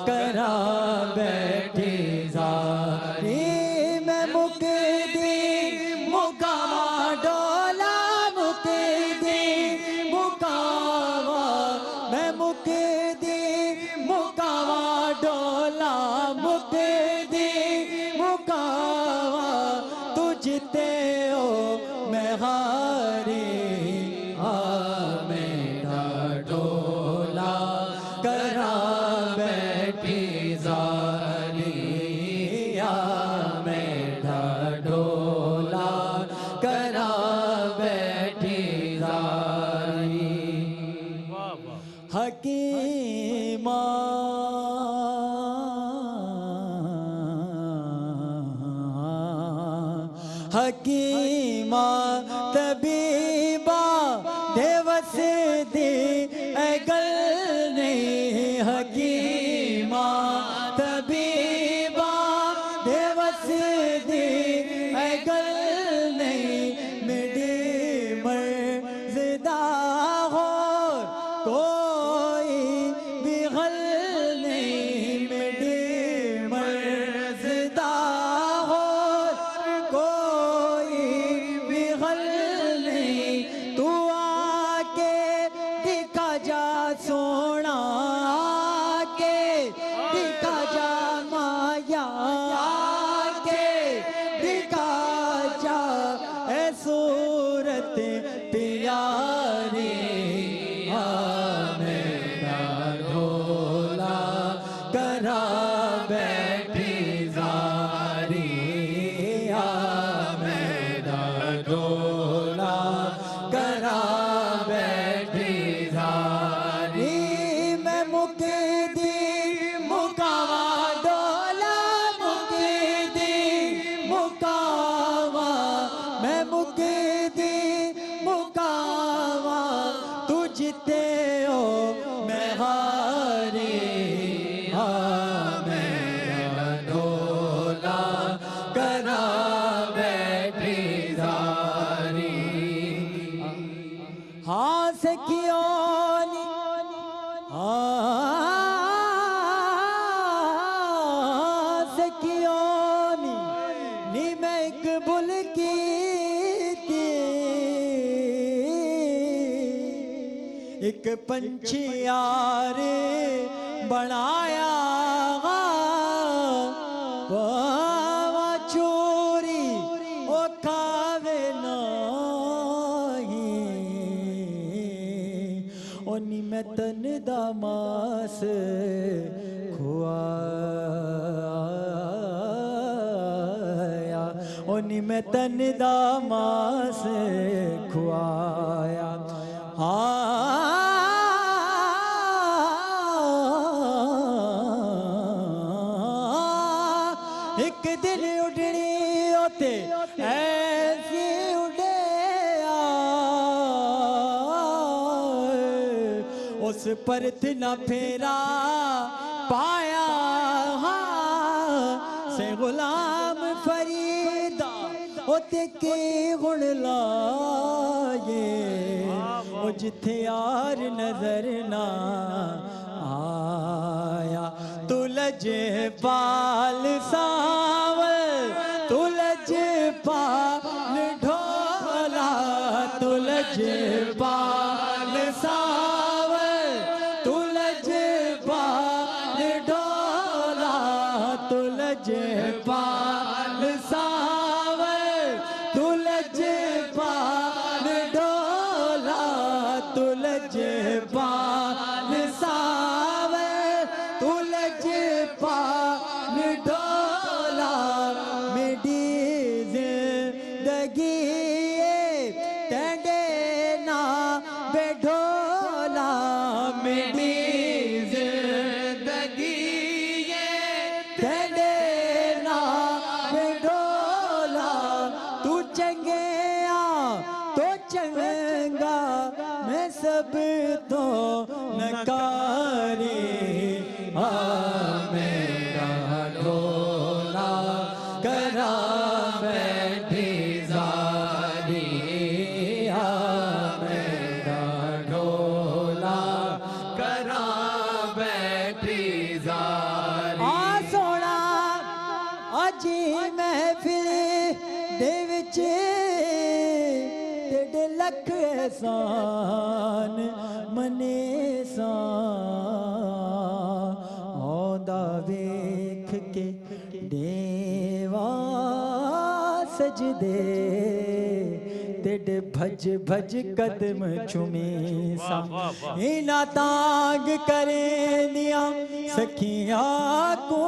کرا بیٹھی زاری میں مکدی مکاوا ڈولا مکدی مکاوا میں مکدی مکاوا ڈولا مکدی تجھتے ہو میں ہاری میرا ڈولا حکیمہ حکیمہ طبیبہ دیوس دی اے گل نہیں حکیمہ طبیبہ دیوس دی اے گل نہیں میری مرزدہ ہو کوئی بھی غل نہیں میری مرزدہ ہو کوئی بھی غل نہیں تو آ کے دکھا جا سونا آ کے دکھا جا مایا آ کے دکھا جا اے صورت پیاری میرا ڈھولا کرا بیٹھی زاری میرا ڈھولا کرا بیٹھی زاری میں مکدی مکاوا ڈولا مکدی مکاوا میں مکدی مکاوا تو جیتے ہو میں ہاری میرا ڈھولا کرا بیٹھی زاری ہاں سکیونی سکیونی نی میں ایک بل کی تھی ایک پنچھی یار بنایا باوا چوری او کھاوے نہیں اونی میں تن دا ماس کھوایا اونی میں تن دا ماس کھوایا ایک دن اڑنی ہوتے ایسی اڑیا اس پرت نہ پھیرا پایا سے غلام فریدہ ہوتے کی گن لائے وہ جتھے یار نظر نہ آیا تو لج پال ساول تو لج پال ڈھولا تو لج پال ساول تو لج پال ڈھولا تو لج پال ساول تو لج پال ڈھولا تو لج پال ساول تو لج پال ڈھولا میری زندگی تیرے نا بے ڈھولا میری زندگی تیرے نا بے ڈھولا تو چنگیا تو چنگا میں سب تو نکاری میرا ڈھولا کرا بیٹھی زاری میرا ڈھولا کرا بیٹھی زاری سونا اجی محفل دے وچ تیرے لکھ احسان منے سان آندا ویکھ کے دیوا سجدے تیرے بھج بھج قدم چومی سا اینا تانگ کریں دیا سکھیاں کو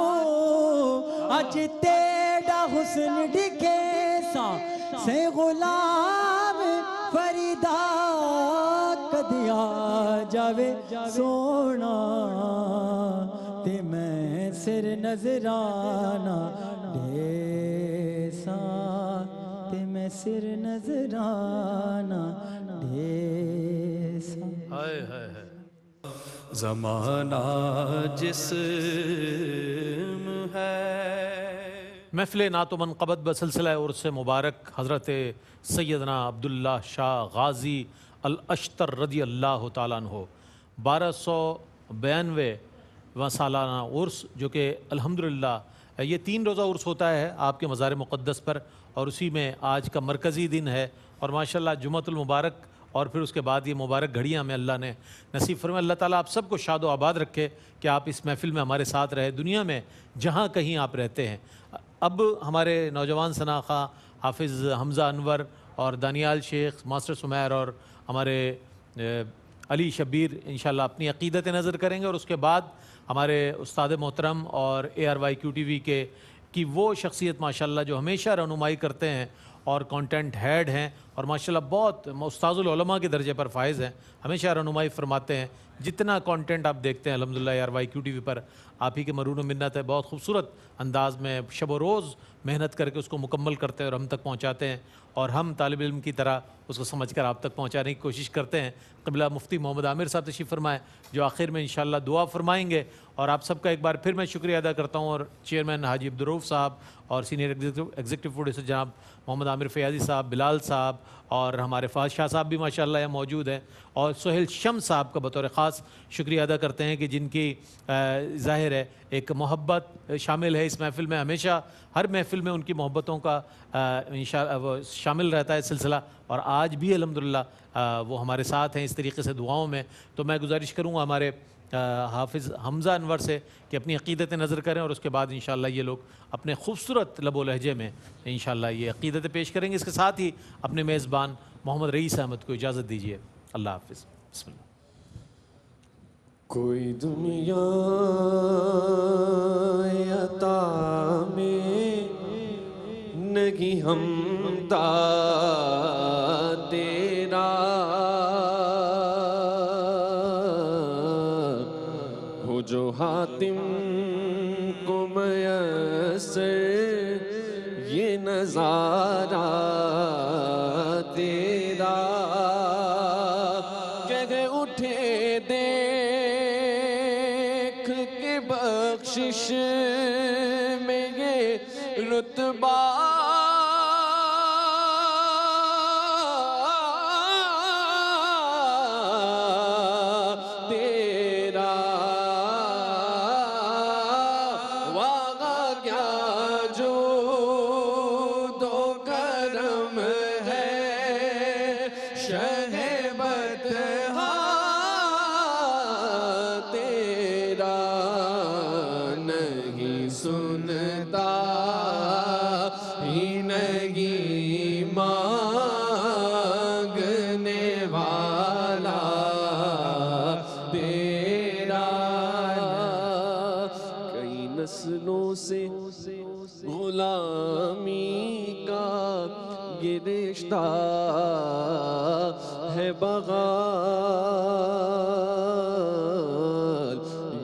اج تیرا حسن دکھے سا سے غلام فریدہ کدیا جا جاوے سونا تے میں سر نظرانہ ڈھیساں تے میں سر نظرانہ ڈھیساں. ہائے ہائے ہائے. زمانہ جسم ہے. محفل نعت و منقبت بسلسلہ عرس مبارک حضرت سیدنا عبداللہ شاہ غازی الاشتر رضی اللہ تعالیٰ عنہ 1292واں سالانہ عرس، جو کہ الحمدللہ یہ 3 روزہ عرس ہوتا ہے آپ کے مزار مقدس پر، اور اسی میں آج کا مرکزی دن ہے. اور ماشاءاللہ جمعۃ المبارک اور پھر اس کے بعد یہ مبارک گھڑیاں میں اللہ نے نصیب فرمائے. اللہ تعالیٰ آپ سب کو شاد و آباد رکھے کہ آپ اس محفل میں ہمارے ساتھ رہے، دنیا میں جہاں کہیں آپ رہتے ہیں. اب ہمارے نوجوان ثناءخواں حافظ حمزہ انور اور دانیال شیخ، ماسٹر سمیر اور ہمارے علی شبیر انشاءاللہ اپنی عقیدت نظر کریں گے، اور اس کے بعد ہمارے استاد محترم اور ARYQTV کی وہ شخصیت ماشاءاللہ جو ہمیشہ رہنمائی کرتے ہیں اور کانٹینٹ ہیڈ ہیں، اور ماشاءاللہ بہت استاذ العلماء کے درجے پر فائز ہیں، ہمیشہ رہنمائی فرماتے ہیں. جتنا کانٹینٹ آپ دیکھتے ہیں الحمدللہ ARYQTV پر آپ ہی کے مرہون و منت ہے. بہت خوبصورت انداز میں شب و روز محنت کر کے اس کو مکمل کرتے ہیں اور ہم تک پہنچاتے ہیں، اور ہم طالب علم کی طرح اس کو سمجھ کر آپ تک پہنچانے کی کوشش کرتے ہیں. قبلہ مفتی محمد عامر صاحب تشریف فرمائیں جو آخر میں انشاءاللہ دعا فرمائیں گے. اور آپ سب کا ایک بار پھر میں شکریہ ادا کرتا ہوں، اور چیئرمین حاجی عبدالرؤف صاحب اور سینئر ایگزیکٹو پروڈیوسر جناب محمد عامر فیاضی صاحب، بلال صاحب اور ہمارے فہد شاہ صاحب بھی ماشاءاللہ یہاں موجود ہیں، اور سہیل شمس صاحب کا بطور خاص شکریہ ادا کرتے ہیں کہ جن کی ظاہر ہے ایک محبت شامل ہے اس محفل میں. ہمیشہ ہر محفل میں ان کی محبتوں کا انشاءاللہ شامل رہتا ہے سلسلہ، اور آج بھی الحمدللہ وہ ہمارے ساتھ ہیں اس طریقے سے دعاؤں میں. تو میں گزارش کروں گا ہمارے حافظ حمزہ انور سے کہ اپنی عقیدت نظر کریں، اور اس کے بعد انشاءاللہ یہ لوگ اپنے خوبصورت لب و لہجے میں انشاءاللہ یہ عقیدت پیش کریں گے. اس کے ساتھ ہی اپنے میزبان محمد رئیس احمد کو اجازت دیجیے. اللہ حافظ. بسم اللہ. کوئی دنیا عطا میں نہیں ہمداد تیرا، ہو جو حاتم کو میسر یہ نظارہ تیرا، کہہ اٹھے دیکھ کے بخشش میں یہ رتبہ تیرا، واہ کیا جو دو کرم ہے شہ بطحا تیرا، نہیں سنتا ہی نہیں مانگنے والا تیرا، کئی نسلوں سے غلامی کا یہ رشتہ ہے بغال،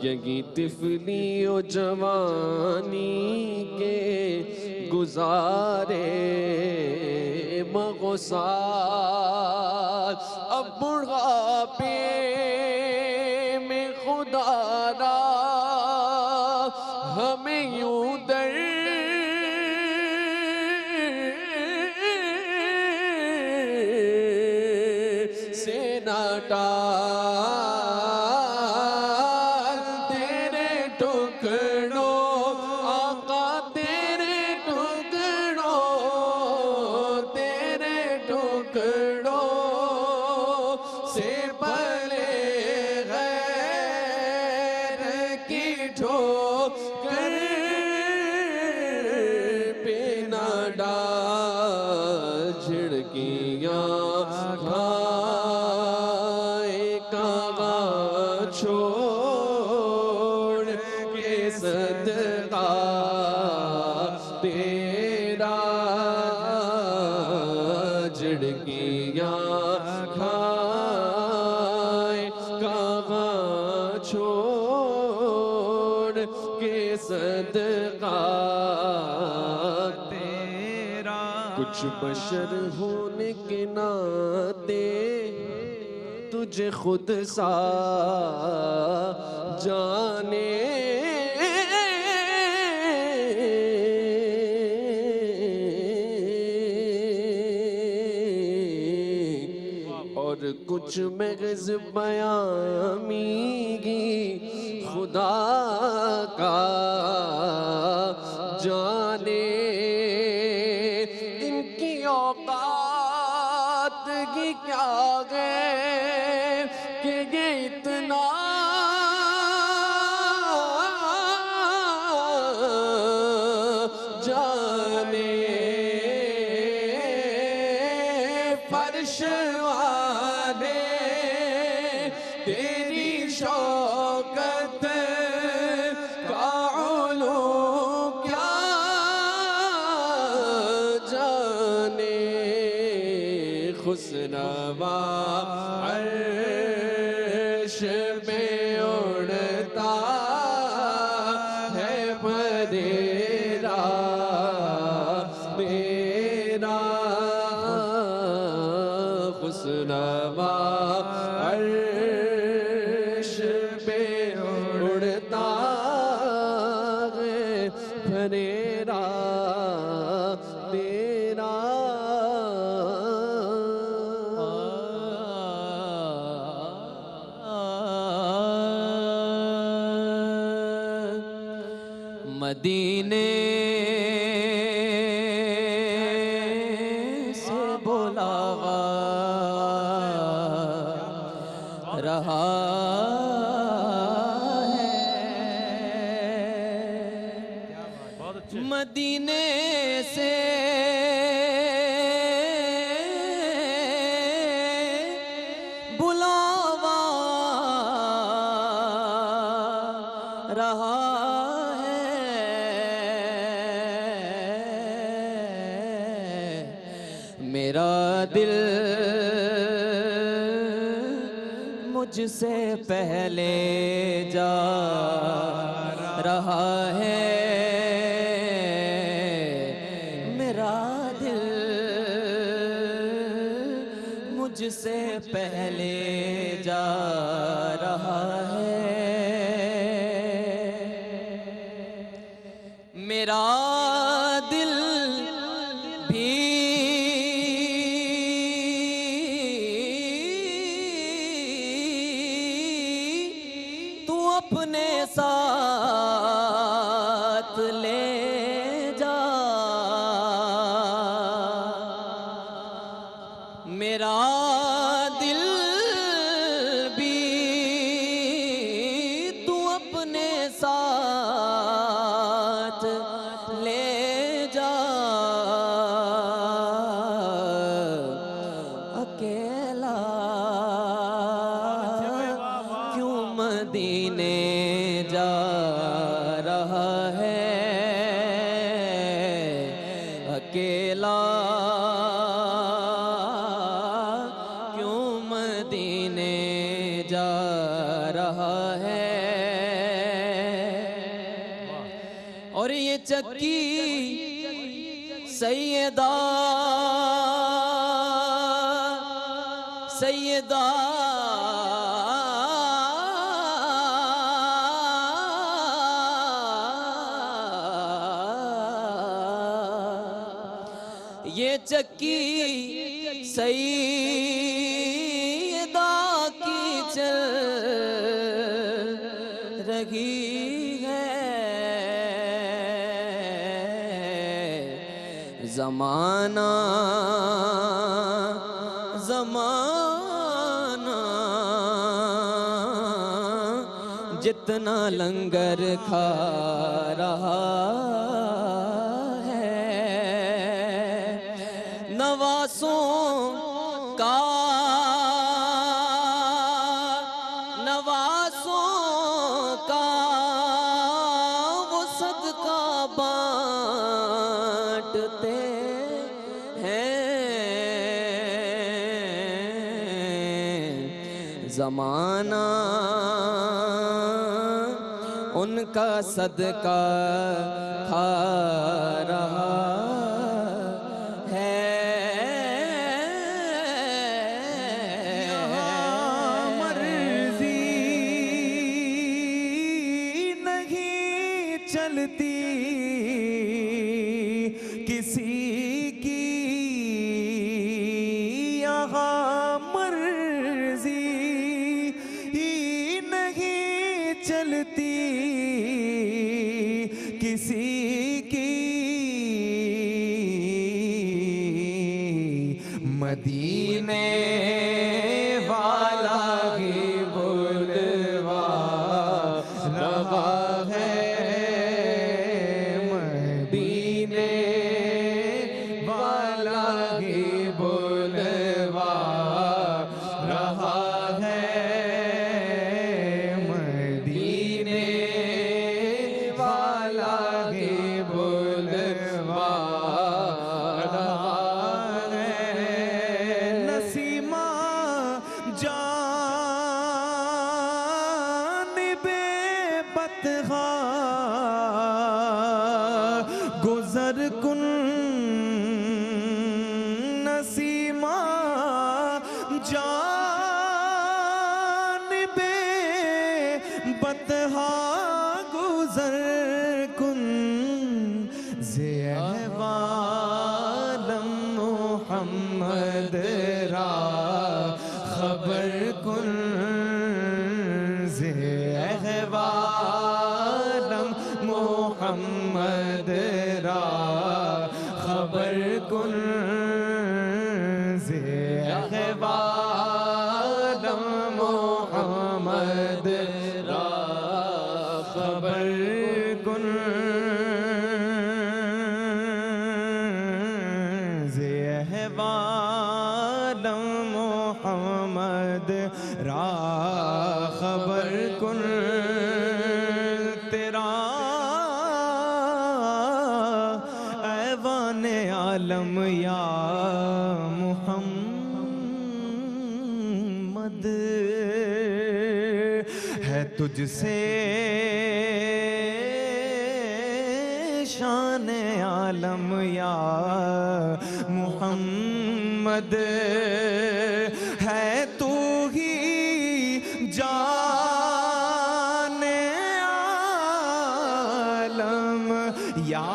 یہی طفلی و جوانی کے گزارے مغصال، اب بڑھاپے میں خدا را ہمیں یوں در سے نہ ٹال، تیرے ٹکڑوں آقا تیرے ٹکڑوں، تیرے ٹکڑوں سے پلے غیر کی ٹھوکر پہ نہ ڈال، جھڑکیاں کھائے کہاں چھوڑ کے صدقہ تیرا، جھڑکیاں کھائے کہاں چھوڑ کے صدقہ تیرا، کچھ بشر ہونے کے ناطے تجھے خود سا جانے، اور کچھ محض بیان میگی خدا کا جانے، ان کی اوقات کی کیا ہے کہ یہ اتنا جانے، فرش والے تیری شوکت کا علو کیا جانے، خسروا عرش پہ اڑتا ہے پریرا میرا، خسروا عرش پہ اڑتا ہے پریرا میرا، مدینے سے بلاوا رہا ہے، مدینے سے بلاوا رہا ہے، میرا دل مجھ سے پہلے جا رہا ہے، میرا دل مجھ سے پہلے جا رہا ہے، میرا دل بھی تو اپنے ساتھ لے جا، میرا دل بھی تو اپنے ساتھ لے جا، اکیلا کیوں مدینے جا رہا ہے، اکیلا کیوں مدینے جا رہا ہے، اور یہ چکی سیدہ سیدہ یہ چکی سیدہ کی چل رہی ہے، زمانہ زمانہ جتنا لنگر کھا رہا ہے، نواسوں کا وہ صدقہ بانٹتے ہیں، زمانہ ان کا صدقہ کھا رہا ہے مرضی نہیں چلتی کسی کی یہاں مرضی ہی نہیں چلتی کسی کی مدینے والا ہی بلوا رہا ہے مدینے والا ہی بلوا رہا ہے مدینے والا ہی بلوا رہا ہے نسیمہ جانب بطحا گزر کن نسیمہ جانب بطحا گزر کن زیہوالم محمد را خبر کن زیہوالم محمد را خبر کن زیہوالم محمد را خبر کن زیہوالم محمد را خبر کن تیرا ایوان عالم یا محمد ہے تجھ سے شان عالم یا محمد ہے تو ہی جان عالم یا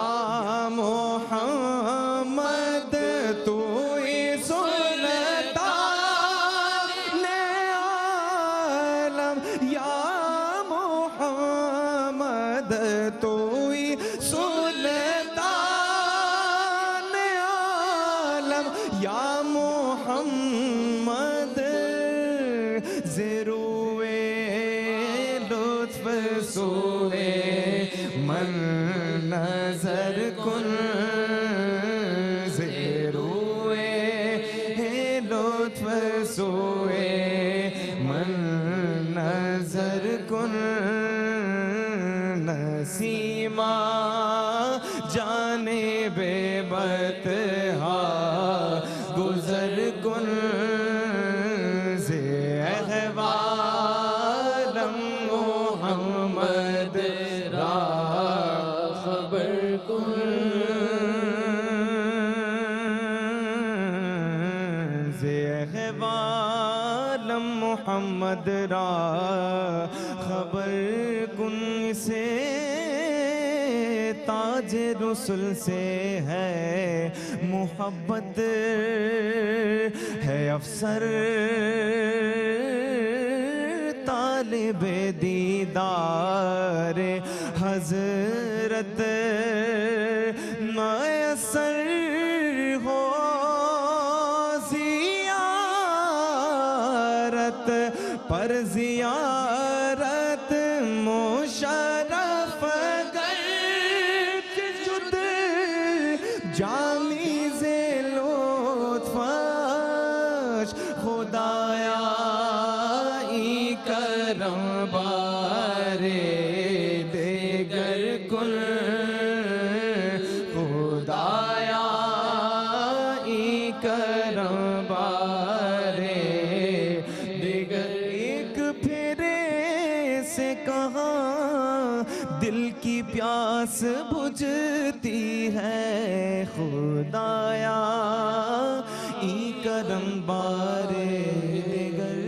محمد تو ہی سلطان عالم یا محمد تو ہی سلطان عالم یا محمد زروے لطف سوئے من نظر کن زروے لطف سوئے من نظر کن نسیمہ جانب بطحا گزر کن زیہوالم محمد را خبر کن زیہوالم محمد را خبر کن سے تاج رسل سے ہے محبت ہے افسر طالب دیدار حضرت میسر ہو زیارت پر زیارت مشرف جد جامی سے لطفش خدایا ای کرم بارے دیگر کن خدایا ای کرم بارے دیگر ایک پھرے سے کہاں دل کی پیاس بجھتی ہے خدایا ای کرم بارے دیگر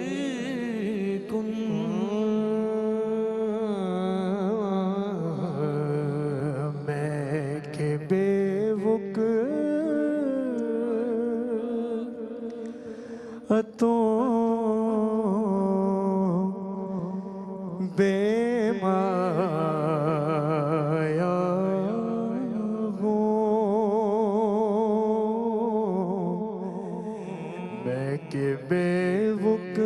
کن میں کہ بے وک بے مایا ہوں میں کہ بے وک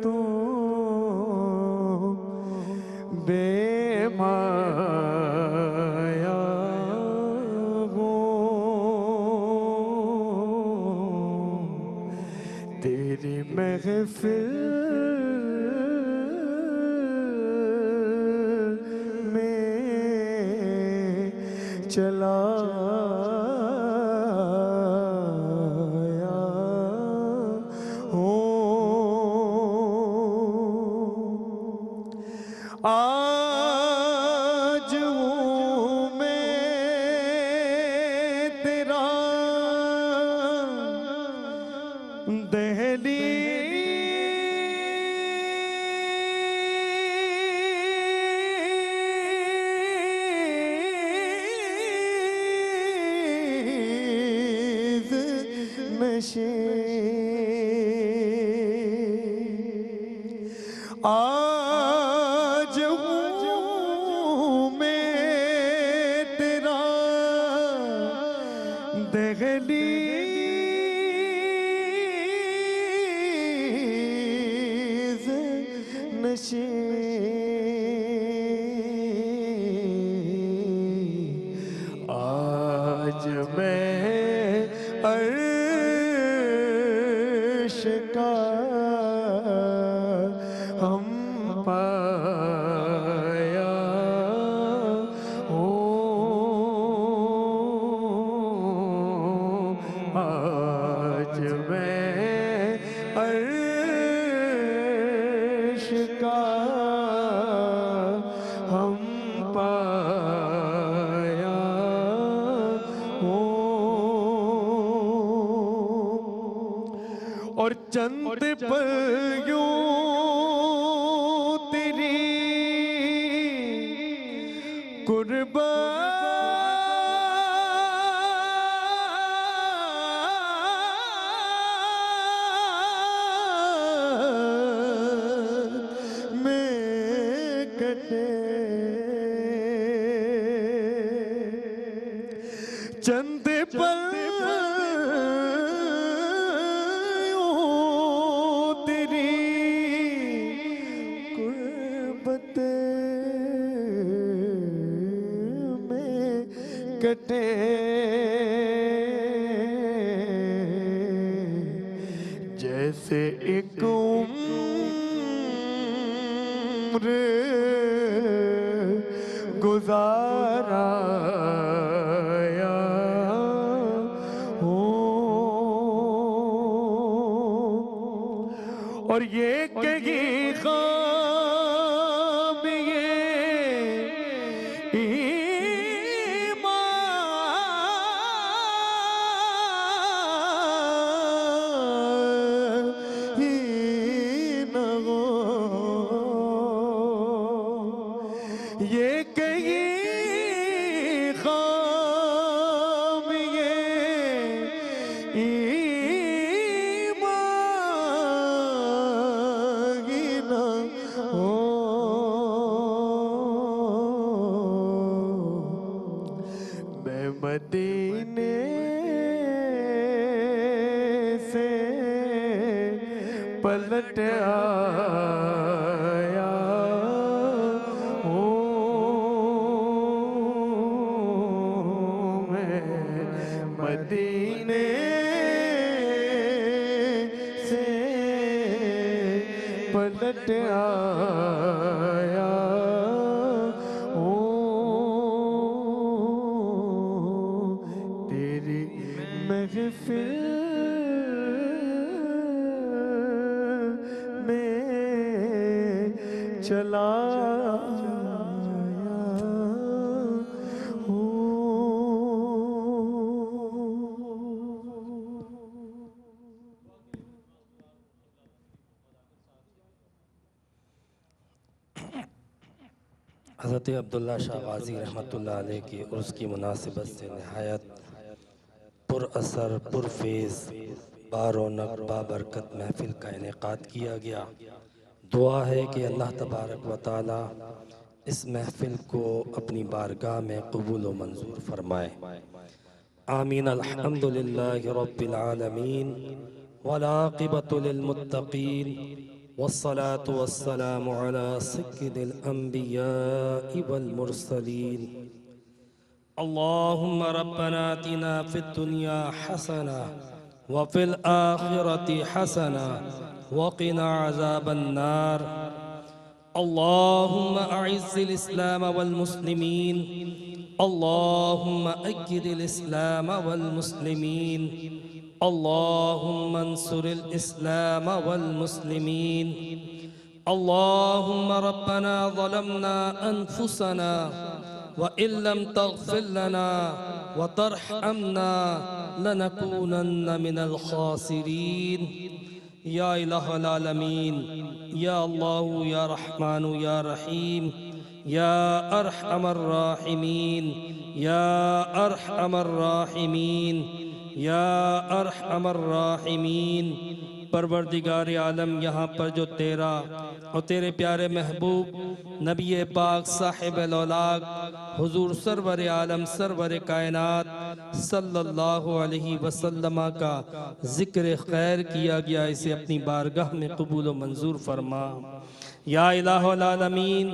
تو بے مایا تیری محفل میں چلا ہوں آج ہوں میں تیرا آج ہوں میں تیرا دہلیز نشین آج میں عرش کا ہم پایا ہوں آج میں عرش کا ہم پایا ہوں اور چند پر یوں قربان میں کٹے چند پر یوں تیری قربت کٹے جیسے ایک عمر گزارا ہوں اور یہ کہیں خواب یہ کہیں خواب یہ ایمان نہ ہو میں مدینے سے پلٹ آیا مدینے سے پلٹ آیا ہوں تیری محفل میں چلایا حضرت عبداللہ شاہ غازی رحمۃ اللہ علیہ کی عرس کی مناسبت سے نہایت پر اثر پرفیض بارونق بابرکت محفل کا انعقاد کیا گیا۔ دعا ہے کہ اللہ تبارک و تعالی اس محفل کو اپنی بارگاہ میں قبول و منظور فرمائے۔ آمین۔ الحمدللہ رب العالمین والعاقبۃ للمتقین والصلاة والسلام على سيد الأنبياء والمرسلين اللهم ربنا آتنا في الدنيا حسنة وفي الآخرة حسنة وقنا عذاب النار اللهم أعز الإسلام والمسلمين اللهم أيد الإسلام والمسلمين اللهم انصر الإسلام والمسلمين اللهم ربنا ظلمنا أنفسنا وإن لم تغفر لنا وترحمنا لنكونن من الخاسرين يا إله العالمين يا الله يا رحمن يا رحيم يا أرحم الراحمين يا أرحم الراحمين یا ارحم الراحمین۔ پروردگار عالم، یہاں پر جو تیرا اور تیرے پیارے محبوب نبی پاک صاحب الاولاق حضور سرور عالم سرور کائنات صلی اللہ علیہ وسلم کا ذکر خیر کیا گیا، اسے اپنی بارگاہ میں قبول و منظور فرما۔ یا الہ العالمین،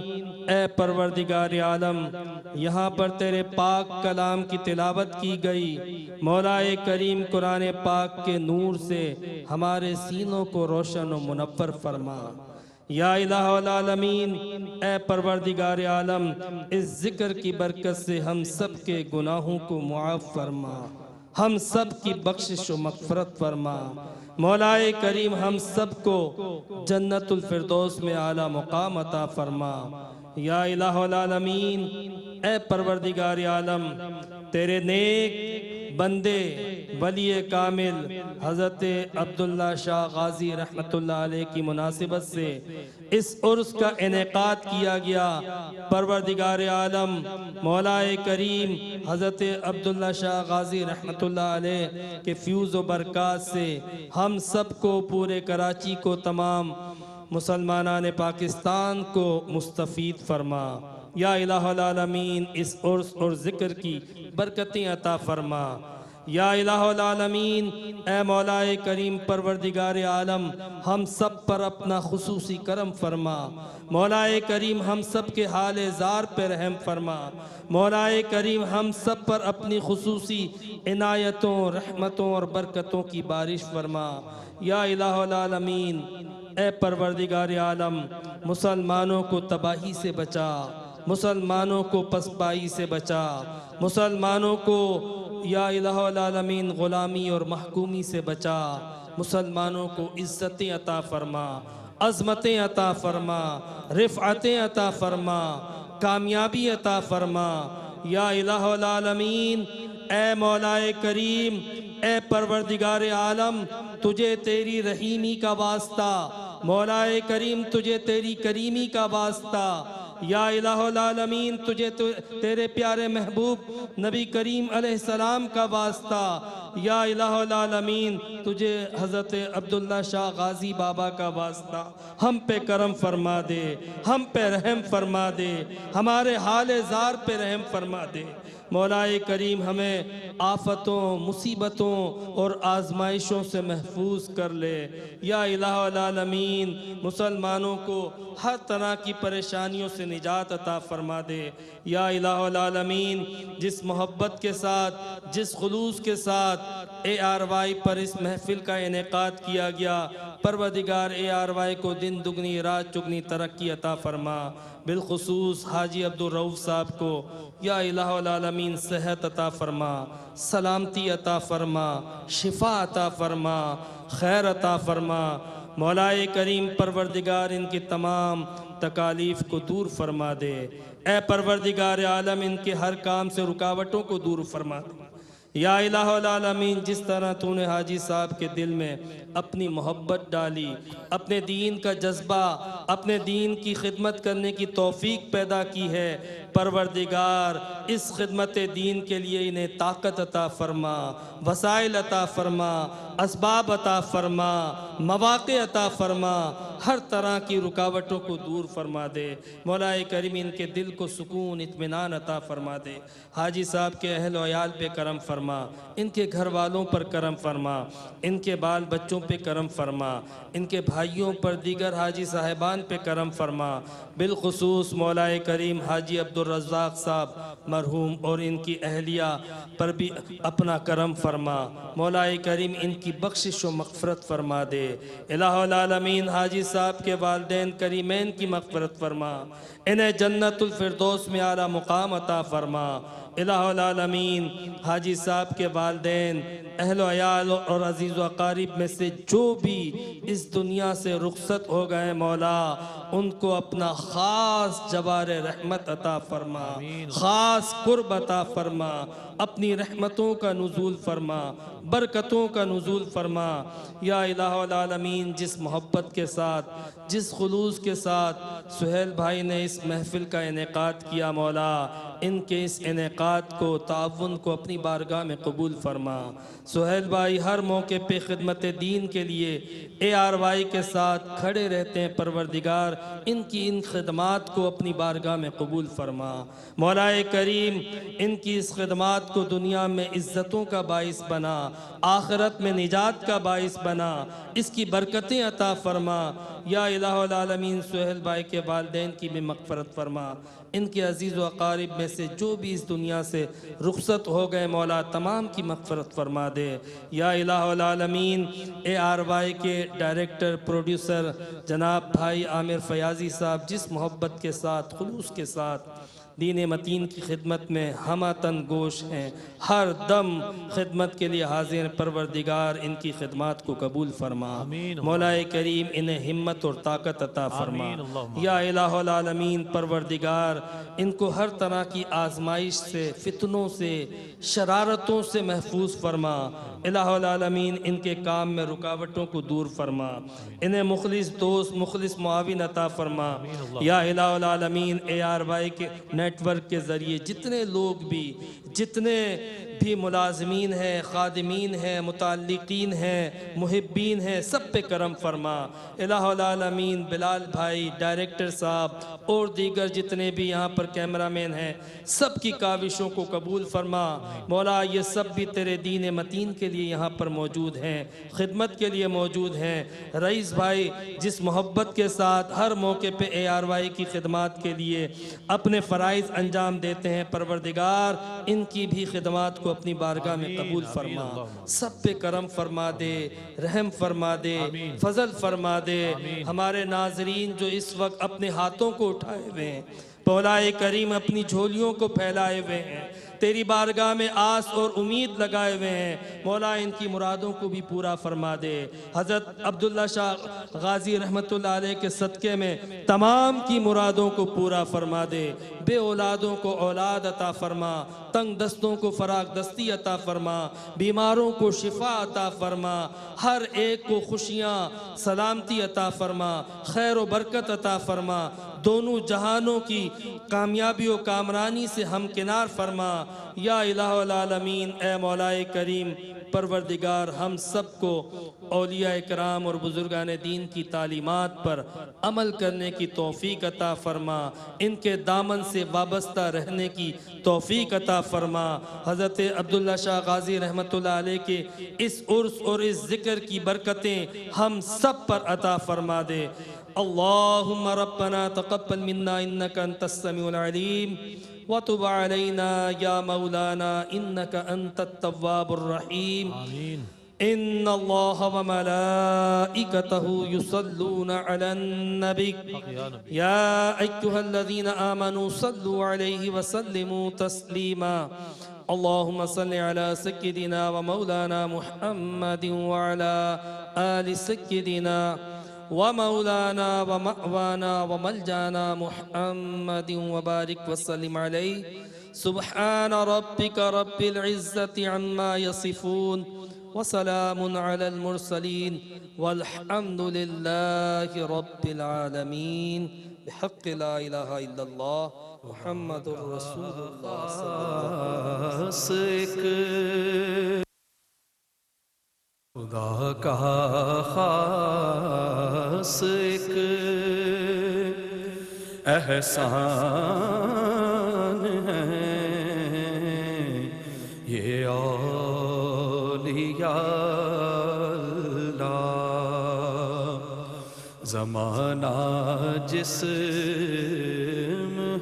اے پروردگار عالم، یہاں پر تیرے پاک کلام کی تلاوت کی گئی، مولا کریم قرآن پاک کے نور سے ہمارے سینوں کو روشن و منور فرما۔ یا الہ العالمین، اے پروردگار عالم، اس ذکر کی برکت سے ہم سب کے گناہوں کو معاف فرما، ہم سب کی بخشش و مغفرت فرما۔ مولا کریم ہم سب کو جنت الفردوس میں اعلیٰ مقام عطا فرما۔ یا الہ العالمین، اے پروردگار عالم، تیرے نیک بندے ولی کامل حضرت عبداللہ شاہ غازی رحمۃ اللہ علیہ کی مناسبت سے اس عرس کا انعقاد کیا گیا۔ پروردگار عالم مولا کریم حضرت عبداللہ شاہ غازی رحمۃ اللہ علیہ کے فیوز و برکات سے ہم سب کو، پورے کراچی کو، تمام مسلمانان پاکستان کو مستفید فرما۔ یا الہ العالمین، اس عرس اور ذکر کی برکتیں عطا فرما۔ یا الہ العالمین، اے مولا کریم پروردگار عالم، ہم سب پر اپنا خصوصی کرم فرما۔ مولا کریم ہم سب کے حال زار پہ رحم فرما۔ مولا کریم ہم سب پر اپنی خصوصی عنایتوں، رحمتوں اور برکتوں کی بارش فرما۔ یا الہ العالمین، اے پروردگار عالم، مسلمانوں کو تباہی سے بچا، مسلمانوں کو پسپائی سے بچا، مسلمانوں کو یا الہ العالمین غلامی اور محکومی سے بچا، مسلمانوں کو عزتیں عطا فرما، عظمتیں عطا فرما، رفعتیں عطا فرما، کامیابی عطا فرما۔ یا الہ العالمین، اے مولا کریم، اے پروردگار عالم، تجھے تیری رحیمی کا واسطہ، مولا کریم تجھے تیری کریمی کا واسطہ، یا الہ العالمین تجھے تیرے پیارے محبوب نبی کریم علیہ السلام کا واسطہ، یا الہ العالمین تجھے حضرت عبداللہ شاہ غازی بابا کا واسطہ، ہم پہ کرم فرما دے، ہم پہ رحم فرما دے، ہمارے حال زار پہ رحم فرما دے۔ مولا کریم ہمیں آفتوں، مصیبتوں اور آزمائشوں سے محفوظ کر لے۔ یا الہ العالمین مسلمانوں کو ہر طرح کی پریشانیوں سے نجات عطا فرما دے۔ یا الہ العالمین جس محبت کے ساتھ، جس خلوص کے ساتھ ARY پر اس محفل کا انعقاد کیا گیا، پروردگار ARY کو دن دگنی رات چگنی ترقی عطا فرما۔ بالخصوص حاجی عبدالرؤف صاحب کو یا الہ العالمین صحت عطا فرما، سلامتی عطا فرما، شفا عطا فرما، خیر عطا فرما۔ مولا کریم پروردگار ان کی تمام تکالیف کو دور فرما دے۔ اے پروردگار عالم ان کے ہر کام سے رکاوٹوں کو دور فرما دے۔ یا الہ العالمین، جس طرح تو نے حاجی صاحب کے دل میں اپنی محبت ڈالی، اپنے دین کا جذبہ، اپنے دین کی خدمت کرنے کی توفیق پیدا کی ہے، پروردگار اس خدمت دین کے لیے انہیں طاقت عطا فرما، وسائل عطا فرما، اسباب عطا فرما، مواقع عطا فرما، ہر طرح کی رکاوٹوں کو دور فرما دے۔ مولا کریم ان کے دل کو سکون اطمینان عطا فرما دے۔ حاجی صاحب کے اہل و عیال پہ کرم فرما، ان کے گھر والوں پر کرم فرما، ان کے بال بچوں پہ کرم فرما، ان کے بھائیوں پر، دیگر حاجی صاحبان پہ کرم فرما، بالخصوص مولا کریم حاجی عبدالرزاق صاحب مرحوم اور ان کی اہلیہ پر بھی اپنا کرم فرما۔ مولا کریم ان کی بخشش و مغفرت فرما دے۔ الہ العالمین حاجی صاحب کے والدین کریمین کی مغفرت فرما، انہیں جنت الفردوس میں اعلیٰ مقام عطا فرما۔ الہ العالمین حاجی صاحب کے والدین، اہل و عیال اور عزیز و اقارب میں سے جو بھی اس دنیا سے رخصت ہو گئے مولا، ان کو اپنا خاص جوار رحمت عطا فرما، خاص قرب عطا فرما، اپنی رحمتوں کا نزول فرما، برکتوں کا نزول فرما۔ یا الہ العالمین جس محبت کے ساتھ، جس خلوص کے ساتھ سہیل بھائی نے اس محفل کا انعقاد کیا مولا، ان کے اس انعقاد کو، تعاون کو اپنی بارگاہ میں قبول فرما۔ سہیل بھائی ہر موقع پہ خدمت دین کے لیے ARY کے ساتھ کھڑے رہتے ہیں، پروردگار ان کی ان خدمات کو اپنی بارگاہ میں قبول فرما۔ مولا کریم ان کی اس خدمات کو دنیا میں عزتوں کا باعث بنا، آخرت میں نجات کا باعث بنا، اس کی برکتیں عطا فرما۔ یا الہ العالمین سہیل بھائی کے والدین کی بھی مغفرت فرما، ان کے عزیز و اقارب میں سے جو بھی اس دنیا سے رخصت ہو گئے مولا، تمام کی مغفرت فرما دے۔ یا الہ العالمین ARY کے ڈائریکٹر پروڈیوسر جناب بھائی عامر فیاضی صاحب جس محبت کے ساتھ، خلوص کے ساتھ دین متین کی خدمت میں ہمہ تن گوش ہیں، ہر دم خدمت کے لیے حاضر ہیں، پروردگار ان کی خدمات کو قبول فرما۔ مولا کریم انہیں ہمت اور طاقت عطا فرما۔ یا الہ العالمین پروردگار ان کو ہر طرح کی آزمائش سے، فتنوں سے، شرارتوں سے محفوظ فرما۔ الہ العالمین ان کے کام میں رکاوٹوں کو دور فرما، انہیں مخلص دوست، مخلص معاون عطا فرما۔ یا الہ العالمین ARY کے نیٹ ورک کے ذریعے جتنے لوگ بھی، جتنے بھی ملازمین ہیں، خادمین ہیں، متعلقین ہیں، محبین ہیں، سب پہ کرم فرما۔ الہ العالمین بلال بھائی ڈائریکٹر صاحب اور دیگر جتنے بھی یہاں پر کیمرہ مین ہیں، سب کی کاوشوں کو قبول فرما۔ مولا یہ سب بھی تیرے دین متین کے لیے یہاں پر موجود ہیں، خدمت کے لیے موجود ہیں۔ رئیس بھائی جس محبت کے ساتھ ہر موقع پہ ARY کی خدمات کے لیے اپنے فرائض انجام دیتے ہیں، پروردگار ان کی بھی خدمات کو اپنی بارگاہ میں قبول فرما، سب پہ کرم فرما دے، رحم فرما دے، فضل فرما دے۔ ہمارے ناظرین جو اس وقت اپنے ہاتھوں کو اٹھائے ہوئے ہیں، مولا کریم اپنی جھولیوں کو پھیلائے ہوئے ہیں، تیری بارگاہ میں آس اور امید لگائے ہوئے ہیں، مولا ان کی مرادوں کو بھی پورا فرما دے۔ حضرت عبداللہ شاہ غازی رحمت اللہ علیہ کے صدقے میں تمام کی مرادوں کو پورا فرما دے، بے اولادوں کو اولاد عطا فرما، تنگ دستوں کو فراغ دستی عطا فرما، بیماروں کو شفا عطا فرما، ہر ایک کو خوشیاں سلامتی عطا فرما، خیر و برکت عطا فرما، دونوں جہانوں کی کامیابی و کامرانی سے ہمکنار فرما۔ یا الہ العالمین اے مولا کریم پروردگار ہم سب کو اولیاء کرام اور بزرگان دین کی تعلیمات پر عمل کرنے کی توفیق عطا فرما، ان کے دامن سے وابستہ رہنے کی توفیق عطا فرما۔ حضرت عبداللہ شاہ غازی رحمت اللہ علیہ کے اس عرس اور اس ذکر کی برکتیں ہم سب پر عطا فرما دے۔ اللہم ربنا تقبل منا انکا انت السمیع العلیم وتب علینا یا مولانا انکا انت التواب الرحیم۔ ان اللہ وملائکتہ یصلون علی النبی یا ایہا الذین آمنوا صلوا علیہ وسلموا تسلیما۔ اللہم صل علی سیدنا ومولانا محمد وعلی آل سیدنا ومولانا ومأوانا وملجانا محمد وبارك وسلم عليه سبحان ربك رب العزة عما يصفون وسلام على المرسلين والحمد لله رب العالمين بحق لا إله إلا الله محمد رسول الله صلى الله عليه وسلم. خدا کا خاص ایک احسان ہے یہ اولیاء اللہ. زمانہ جسم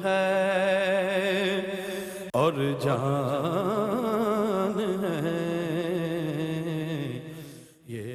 ہے اور جان ہے